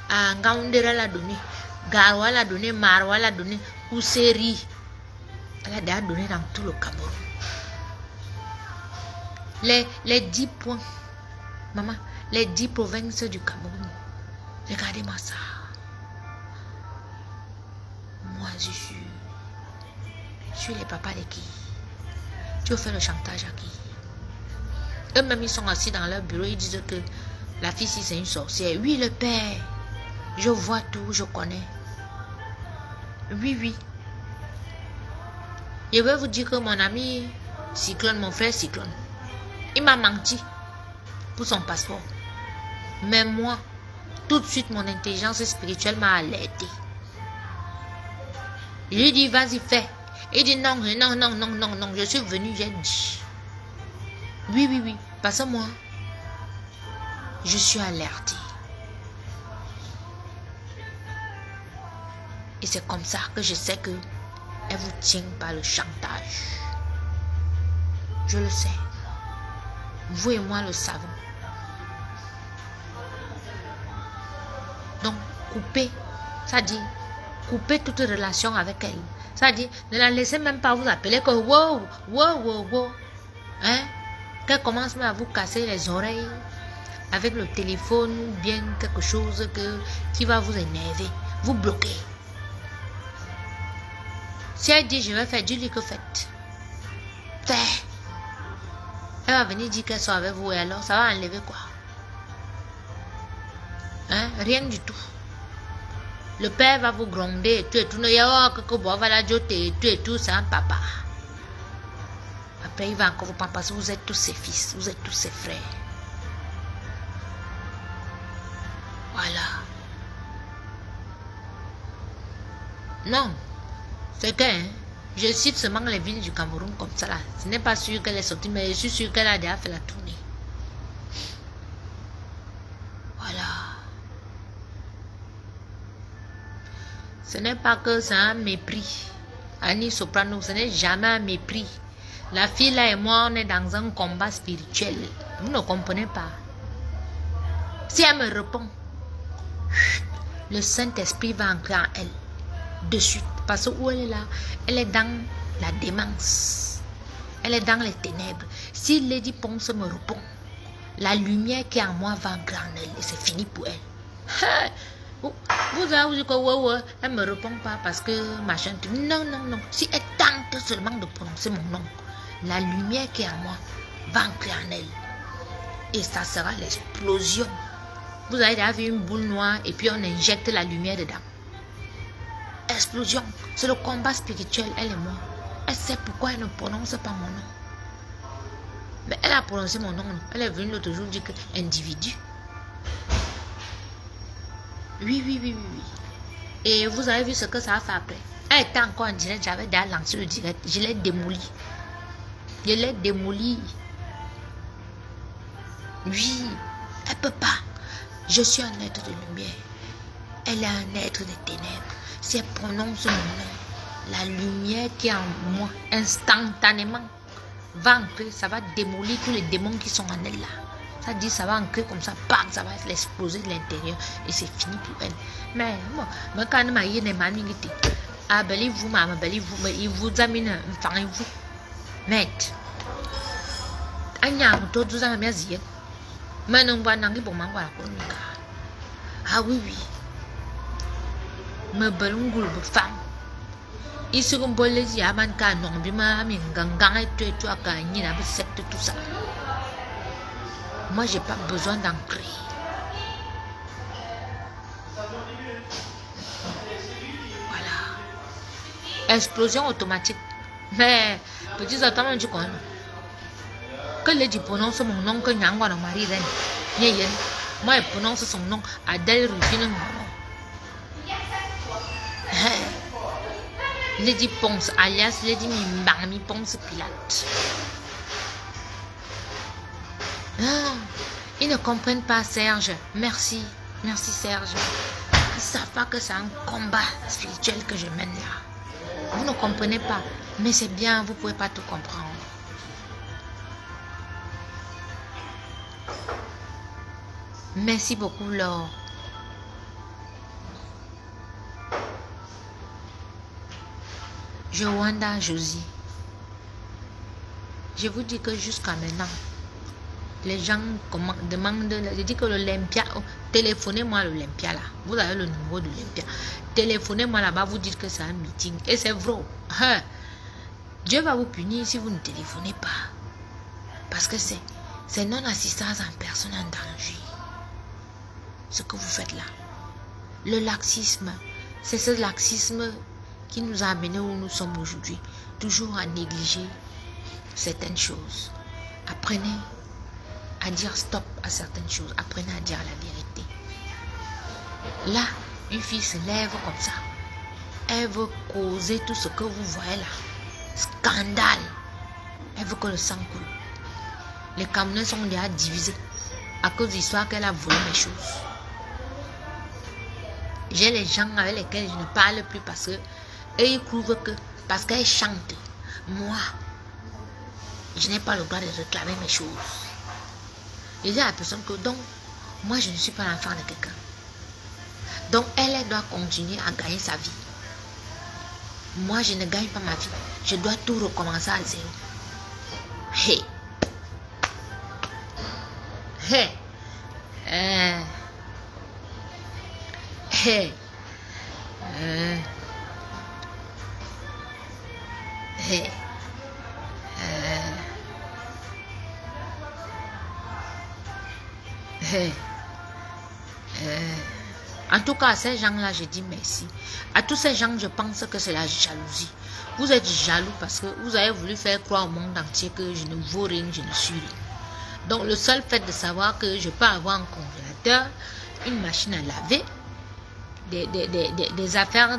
À Ngaoundera, elle a donné. Garwa, elle a donné. Marwa, elle a donné. Ousseri. Elle a déjà donné dans tout le Cameroun. Les 10 points. Maman, les 10 provinces du Cameroun. Regardez-moi ça. Moi, je suis le papa de qui? Tu veux faire le chantage à qui? Eux-mêmes, ils sont assis dans leur bureau, ils disent que la fille, si c'est une sorcière. Oui, le père, je vois tout, je connais. Oui, oui. Je vais vous dire que mon ami Cyclone, mon frère Cyclone, il m'a menti pour son passeport. Mais moi, tout de suite, mon intelligence spirituelle m'a alerté. Je lui dis, vas-y, fais. Il dit, non, non, non, non, non, non, je suis venu, j'ai dit. Oui, oui, oui, parce que moi, je suis alerté. Et c'est comme ça que je sais que elle vous tient par le chantage. Je le sais. Vous et moi le savons. Donc, coupez, ça dit, coupez toute relation avec elle. Ça dit, ne la laissez même pas vous appeler que wow, wow, wow, wow. Hein? Qu'elle commence même à vous casser les oreilles avec le téléphone ou bien quelque chose qui va vous énerver, vous bloquer. Si elle dit je vais faire, dis-lui que faites. Fais. Elle va venir dire qu'elle soit avec vous et alors ça va enlever quoi? Hein? Rien du tout. Le père va vous gronder, tu es tout, tu es tout, c'est un papa. Après il va encore vous prendre parce que vous êtes tous ses fils, vous êtes tous ses frères. Voilà. Non. C'est que, hein, je cite seulement les villes du Cameroun comme ça là. Ce n'est pas sûr qu'elle est sortie, mais je suis sûr qu'elle a déjà fait la tournée. Voilà. Ce n'est pas que c'est un mépris. Annie Soprano, ce n'est jamais un mépris. La fille là et moi, on est dans un combat spirituel. Vous ne comprenez pas. Si elle me répond, le Saint-Esprit va entrer en elle. De suite. Parce que où elle est là, elle est dans la démence. Elle est dans les ténèbres. Si Lady Ponce me répond, la lumière qui est en moi va entrer en elle et c'est fini pour elle. Vous allez vous dire que ouais, elle ne me répond pas parce que machin. Non, non, non. Si elle tente seulement de prononcer mon nom, la lumière qui est en moi va entrer en elle. Et ça sera l'explosion. Vous avez déjà vu une boule noire et puis on injecte la lumière dedans. Explosion, c'est le combat spirituel, elle et moi. Elle sait pourquoi elle ne prononce pas mon nom. Mais elle a prononcé mon nom. Elle est venue l'autre jour dire que individu. Oui, oui, oui, oui, oui. Et vous avez vu ce que ça a fait après. Elle était encore en direct, j'avais déjà lancé le direct. Je l'ai démoli. Je l'ai démoli. Oui, elle peut pas. Je suis un être de lumière. Elle est un être de ténèbres. Si elle prononce mon nom, la lumière qui est en moi, instantanément, va entrer, ça va démolir tous les démons qui sont en elle là. Ça dit, ça va entrer comme ça, bam, ça va l'exploser de l'intérieur et c'est fini pour elle. Mais moi, quand je m'aille, je m'aille, ah, believe-vous, maman, believe-vous, mais il vous amène, enfin, vous. Mais, ah oui, oui. Me belungul femme. Il se compose les yaman canon, bima, mingangang et tu as gagné la secte tout ça. Moi, j'ai pas besoin d'entrer. Voilà. Explosion automatique. Mais, petit attends, tu connais. Que les dit prononce mon nom, que Nyangwa no mari reine. Moi, je prononce son nom, Adèle Rufine. Lady Ponce, alias Lady Mimbami Ponce Pilate. Ah, ils ne comprennent pas, Serge. Merci. Merci, Serge. Ils ne savent pas que c'est un combat spirituel que je mène là. Vous ne comprenez pas. Mais c'est bien, vous ne pouvez pas tout comprendre. Merci beaucoup, Laure. Joanda Josie. Je vous dis que jusqu'à maintenant, les gens demandent, je dis que l'Olympia, téléphonez-moi l'Olympia là. Vous avez le numéro de l'Olympia. Téléphonez-moi là-bas, vous dites que c'est un meeting. Et c'est vrai. Dieu va vous punir si vous ne téléphonez pas. Parce que c'est non-assistance en personne en danger. Ce que vous faites là. Le laxisme, c'est ce laxisme qui nous a amenés où nous sommes aujourd'hui. Toujours à négliger certaines choses. Apprenez à dire stop à certaines choses. Apprenez à dire la vérité. Là, une fille se lève comme ça. Elle veut causer tout ce que vous voyez là. Scandale. Elle veut que le sang coule. Les Camerounais sont déjà divisés à cause de l'histoire qu'elle a volé mes choses. J'ai les gens avec lesquels je ne parle plus parce que eux ils prouvent que parce qu'elle chante, moi, je n'ai pas le droit de réclamer mes choses. Je dis à la personne que donc, moi je ne suis pas l'enfant de quelqu'un. Donc elle doit continuer à gagner sa vie. Moi je ne gagne pas ma vie. Je dois tout recommencer à zéro. Hey. Hey. Hey. Hey. Hey. En tout cas, à ces gens-là, je dis merci. À tous ces gens, je pense que c'est la jalousie. Vous êtes jaloux parce que vous avez voulu faire croire au monde entier que je ne vaux rien, je ne suis rien. Donc, le seul fait de savoir que je peux avoir un congélateur, une machine à laver, des affaires,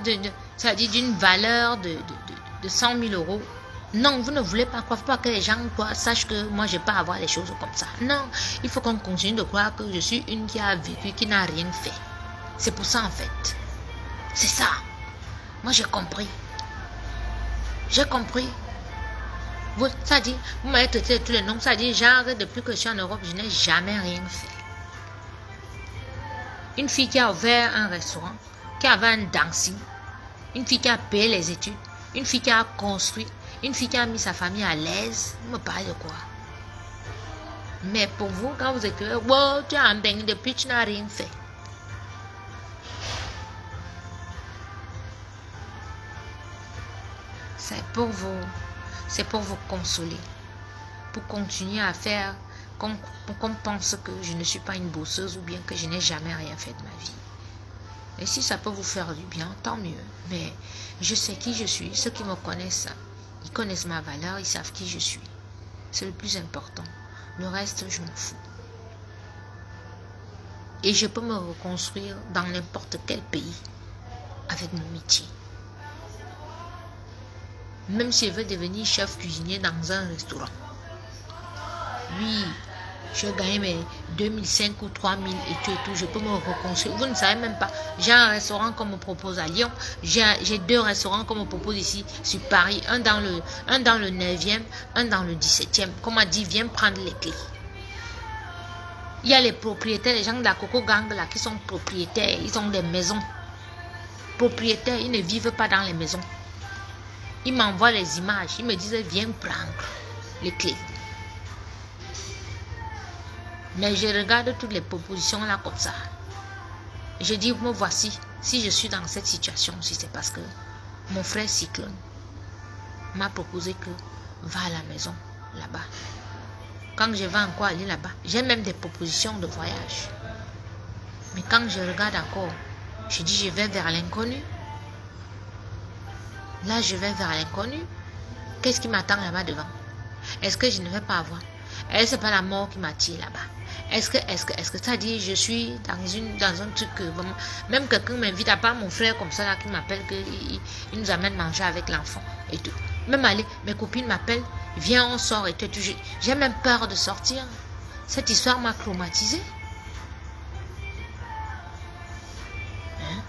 c'est-à-dire d'une valeur de 100 000 euros. Non, vous ne voulez pas croire, pas que les gens sachent que moi je peux avoir des choses comme ça. Non, il faut qu'on continue de croire que je suis une qui a vécu, qui n'a rien fait. C'est pour ça en fait. C'est ça. Moi j'ai compris. J'ai compris. Ça dit, vous m'avez traité de tous les noms. Ça dit, genre, depuis que je suis en Europe, je n'ai jamais rien fait. Une fille qui a ouvert un restaurant, qui avait un dancing, une fille qui a payé les études, une fille qui a construit, une fille qui a mis sa famille à l'aise. Vous me parlez de quoi? Mais pour vous, quand vous écrivez, wow, tu as un bain depuis, tu n'as rien fait. C'est pour vous consoler, pour continuer à faire qu'on pense que je ne suis pas une bosseuse ou bien que je n'ai jamais rien fait de ma vie. Et si ça peut vous faire du bien, tant mieux. Mais je sais qui je suis. Ceux qui me connaissent, ils connaissent ma valeur, ils savent qui je suis. C'est le plus important. Le reste, je m'en fous. Et je peux me reconstruire dans n'importe quel pays avec mon métier. Même si je veux devenir chef cuisinier dans un restaurant. Oui, je gagne mes 2005 ou 3000 et tout, je peux me reconstruire. Vous ne savez même pas. J'ai un restaurant qu'on me propose à Lyon. J'ai 2 restaurants qu'on me propose ici sur Paris. Un dans le 9e, un dans le 17e. Comme m'a dit, viens prendre les clés. Il y a les propriétaires, les gens de la Coco Gang là, qui sont propriétaires. Ils ont des maisons. Propriétaires, ils ne vivent pas dans les maisons. Ils m'envoient les images. Ils me disent, viens prendre les clés. Mais je regarde toutes les propositions là comme ça. Je dis, me voici. Si je suis dans cette situation, si c'est parce que mon frère Cyclone m'a proposé que va à la maison là-bas. Quand je vais encore aller là-bas, j'ai même des propositions de voyage. Mais quand je regarde encore, je dis, je vais vers l'inconnu. Là, je vais vers l'inconnu. Qu'est-ce qui m'attend là-bas devant? Est-ce que je ne vais pas avoir? Est-ce que ce n'est pas la mort qui m'attire là-bas? Est-ce que ça dit, je suis dans un truc que vraiment, même quelqu'un m'invite, à part mon frère comme ça là, qui m'appelle, qu'il nous amène manger avec l'enfant et tout. Même aller, mes copines m'appellent, viens, on sort et tout. J'ai même peur de sortir. Cette histoire m'a traumatisée. Hein?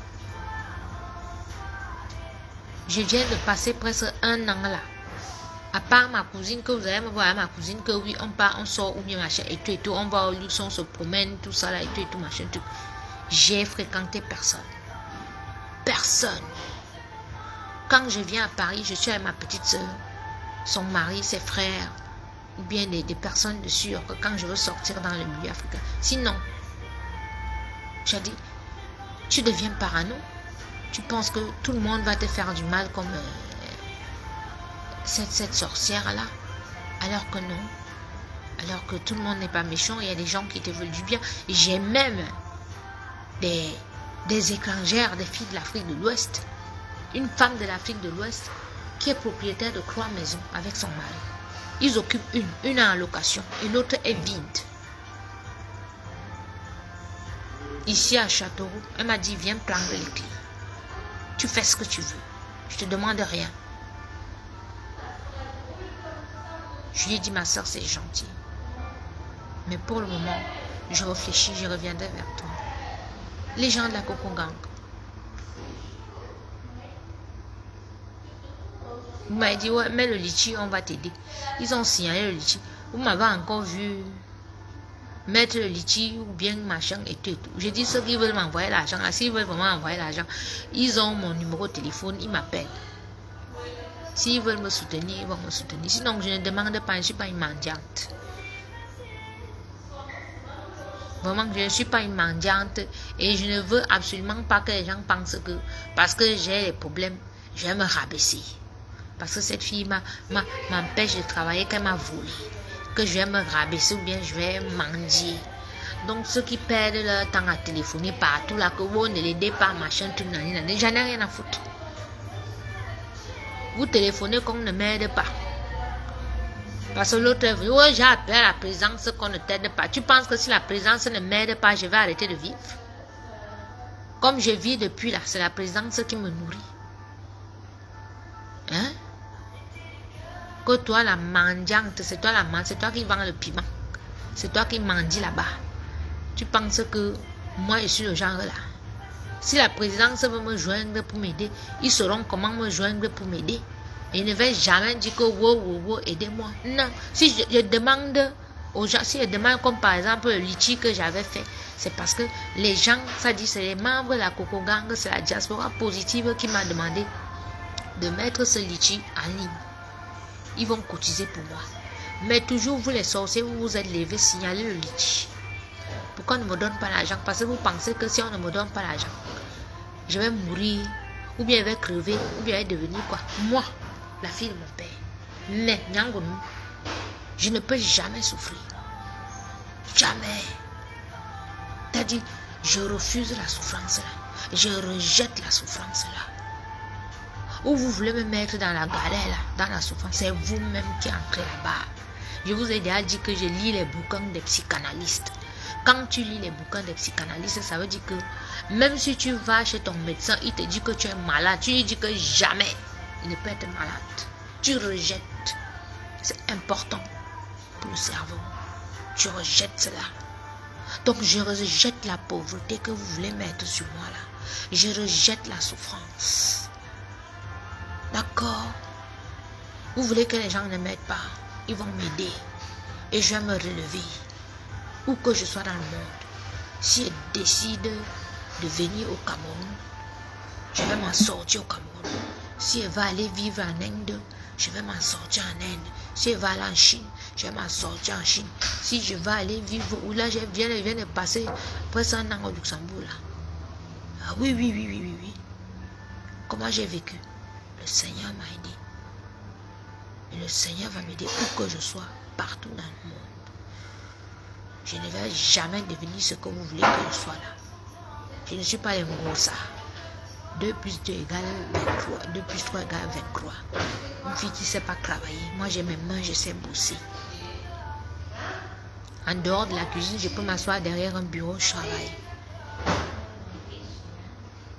Je viens de passer presque 1 an là. À part ma cousine, que vous allez me voir, ma cousine, que oui, on part, on sort, ou bien machin, et tout, on va au luxe, on se promène, tout ça là, et tout, machin, tout. J'ai fréquenté personne. Personne. Quand je viens à Paris, je suis avec ma petite soeur, son mari, ses frères, ou bien des personnes de sûres, que quand je veux sortir dans le milieu africain. Sinon, j'ai dit, tu deviens parano, tu penses que tout le monde va te faire du mal comme... cette sorcière-là. Alors que non. Alors que tout le monde n'est pas méchant. Il y a des gens qui te veulent du bien. J'ai même des étrangères, des filles de l'Afrique de l'Ouest. Une femme de l'Afrique de l'Ouest qui est propriétaire de 3 maisons avec son mari. Ils occupent une en location et l'autre est vide. Ici à Châteauroux, elle m'a dit, viens prendre les clés. Tu fais ce que tu veux. Je te demande rien. Je lui ai dit, ma soeur, c'est gentil. Mais pour le moment, je réfléchis, je reviendrai vers toi. Les gens de la Coco Gang. Vous m'avez dit, ouais, mais le litchi, on va t'aider. Ils ont signalé le litchi. Vous m'avez encore vu mettre le litchi ou bien machin et tout. J'ai dit, ceux qui veulent m'envoyer l'argent, s'ils veulent vraiment envoyer l'argent, ils ont mon numéro de téléphone, ils m'appellent. S'ils veulent me soutenir, ils vont me soutenir. Sinon, je ne demande pas, je ne suis pas une mendiante. Vraiment, je ne suis pas une mendiante et je ne veux absolument pas que les gens pensent que parce que j'ai des problèmes, je vais me rabaisser. Parce que cette fille m'empêche de travailler, qu'elle m'a volé. Que je vais me rabaisser ou bien je vais mendier. Donc ceux qui perdent leur temps à téléphoner partout là, que vous ne l'aidez pas, machin, tout, j'en ai rien à foutre. Vous téléphonez qu'on ne m'aide pas. Parce que l'autre dit, oh, j'ai appelé à la présidence qu'on ne t'aide pas. Tu penses que si la présidence ne m'aide pas, je vais arrêter de vivre? Comme je vis depuis là, c'est la présidence qui me nourrit. Hein? Que toi la mendiante, c'est toi la mendiante, c'est toi qui vends le piment. C'est toi qui mendie là-bas. Tu penses que moi je suis le genre là. Si la présidence veut me joindre pour m'aider, ils sauront comment me joindre pour m'aider. Et ne vais jamais dire que wow, aidez-moi. Non. Si je demande aux gens, si je demande comme par exemple le litchi que j'avais fait, c'est parce que les gens, ça dit, c'est les membres de la Coco Gang, c'est la diaspora positive qui m'a demandé de mettre ce litchi en ligne. Ils vont cotiser pour moi. Mais toujours vous les sorciers, vous vous êtes levés, signalez le litchi. Pourquoi on ne me donne pas l'argent? Parce que vous pensez que si on ne me donne pas l'argent, je vais mourir, ou bien je vais crever, ou bien je vais devenir quoi? Moi, la fille de mon père. Mais, Nyangonou, je ne peux jamais souffrir. Jamais. T'as dit, je refuse la souffrance là. Je rejette la souffrance là. Ou vous voulez me mettre dans la galère là, dans la souffrance, c'est vous-même qui entrez là-bas. Je vous ai déjà dit que je lis les bouquins des psychanalystes. Quand tu lis les bouquins des psychanalystes, ça veut dire que même si tu vas chez ton médecin, il te dit que tu es malade, tu lui dis que jamais il ne peut être malade. Tu rejettes. C'est important pour le cerveau. Tu rejettes cela. Donc je rejette la pauvreté que vous voulez mettre sur moi là. Je rejette la souffrance. D'accord? Vous voulez que les gens ne m'aident pas? Ils vont m'aider. Et je vais me relever. Où que je sois dans le monde. Si je décide de venir au Cameroun, je vais m'en sortir au Cameroun. Si elle va aller vivre en Inde, je vais m'en sortir en Inde. Si elle va aller en Chine, je vais m'en sortir en Chine. Si je vais aller vivre où là, je viens de passer presque un an au Luxembourg là. Ah oui. Comment j'ai vécu? Le Seigneur m'a aidé. Et le Seigneur va m'aider où que je sois, partout dans le monde. Je ne vais jamais devenir ce que vous voulez que je sois là. Je ne suis pas les gros ça. 2 plus 2 égale 23. 2 plus 3 égale 23. Une fille qui ne sait pas travailler. Moi, j'ai mes mains, je sais bosser. En dehors de la cuisine, je peux m'asseoir derrière un bureau, je travaille.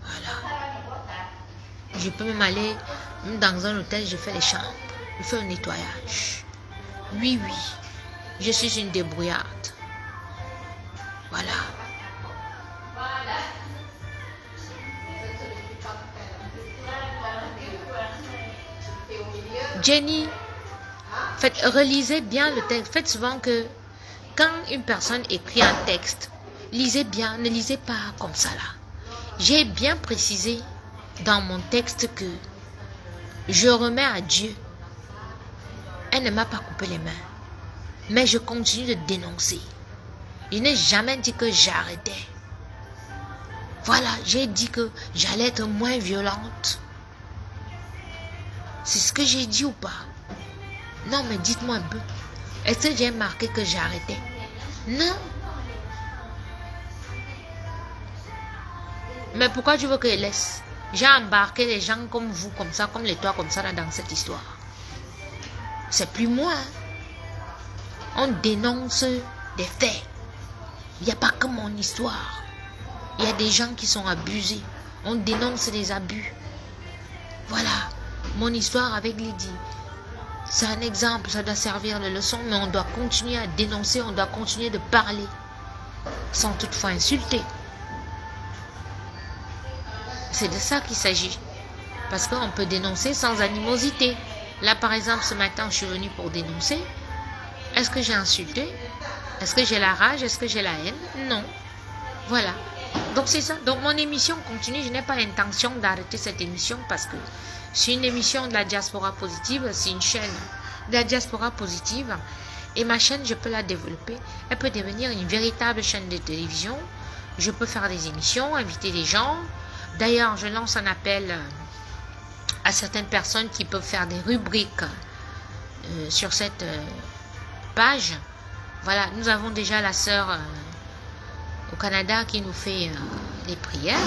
Voilà. Je peux même aller dans un hôtel, je fais les chambres. Je fais un nettoyage. Oui. Je suis une débrouillarde. Voilà. Jenny, relisez bien le texte. Faites souvent que quand une personne écrit un texte, lisez bien, ne lisez pas comme ça là. J'ai bien précisé dans mon texte que je remets à Dieu. Elle ne m'a pas coupé les mains. Mais je continue de dénoncer. Je n'ai jamais dit que j'arrêtais. Voilà, j'ai dit que j'allais être moins violente. C'est ce que j'ai dit ou pas? Non, mais dites-moi un peu. Est-ce que j'ai marqué que j'arrêtais? Non. Mais pourquoi tu veux que je laisse? J'ai embarqué les gens comme vous, comme ça, comme les toi, comme ça, dans cette histoire. C'est plus moi. On dénonce des faits. Il n'y a pas que mon histoire. Il y a des gens qui sont abusés. On dénonce les abus. Voilà. Mon histoire avec Lydie. C'est un exemple, ça doit servir de leçon, mais on doit continuer à dénoncer, on doit continuer de parler, sans toutefois insulter. C'est de ça qu'il s'agit. Parce qu'on peut dénoncer sans animosité. Là, par exemple, ce matin, je suis venue pour dénoncer. Est-ce que j'ai insulté? Est-ce que j'ai la rage? Est-ce que j'ai la haine? Non. Voilà. Donc, c'est ça. Donc, mon émission continue. Je n'ai pas l'intention d'arrêter cette émission parce que c'est une émission de la diaspora positive. C'est une chaîne de la diaspora positive. Et ma chaîne, je peux la développer. Elle peut devenir une véritable chaîne de télévision. Je peux faire des émissions, inviter des gens. D'ailleurs, je lance un appel à certaines personnes qui peuvent faire des rubriques sur cette page. Voilà, nous avons déjà la sœur au Canada qui nous fait les prières.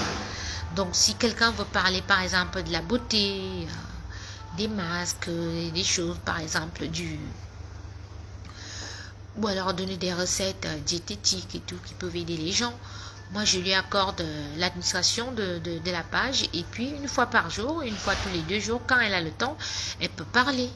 Donc, si quelqu'un veut parler, par exemple, de la beauté, des masques, des choses, par exemple, ou alors donner des recettes diététiques et tout qui peuvent aider les gens, moi, je lui accorde l'administration de la page. Et puis, une fois par jour, une fois tous les 2 jours, quand elle a le temps, elle peut parler.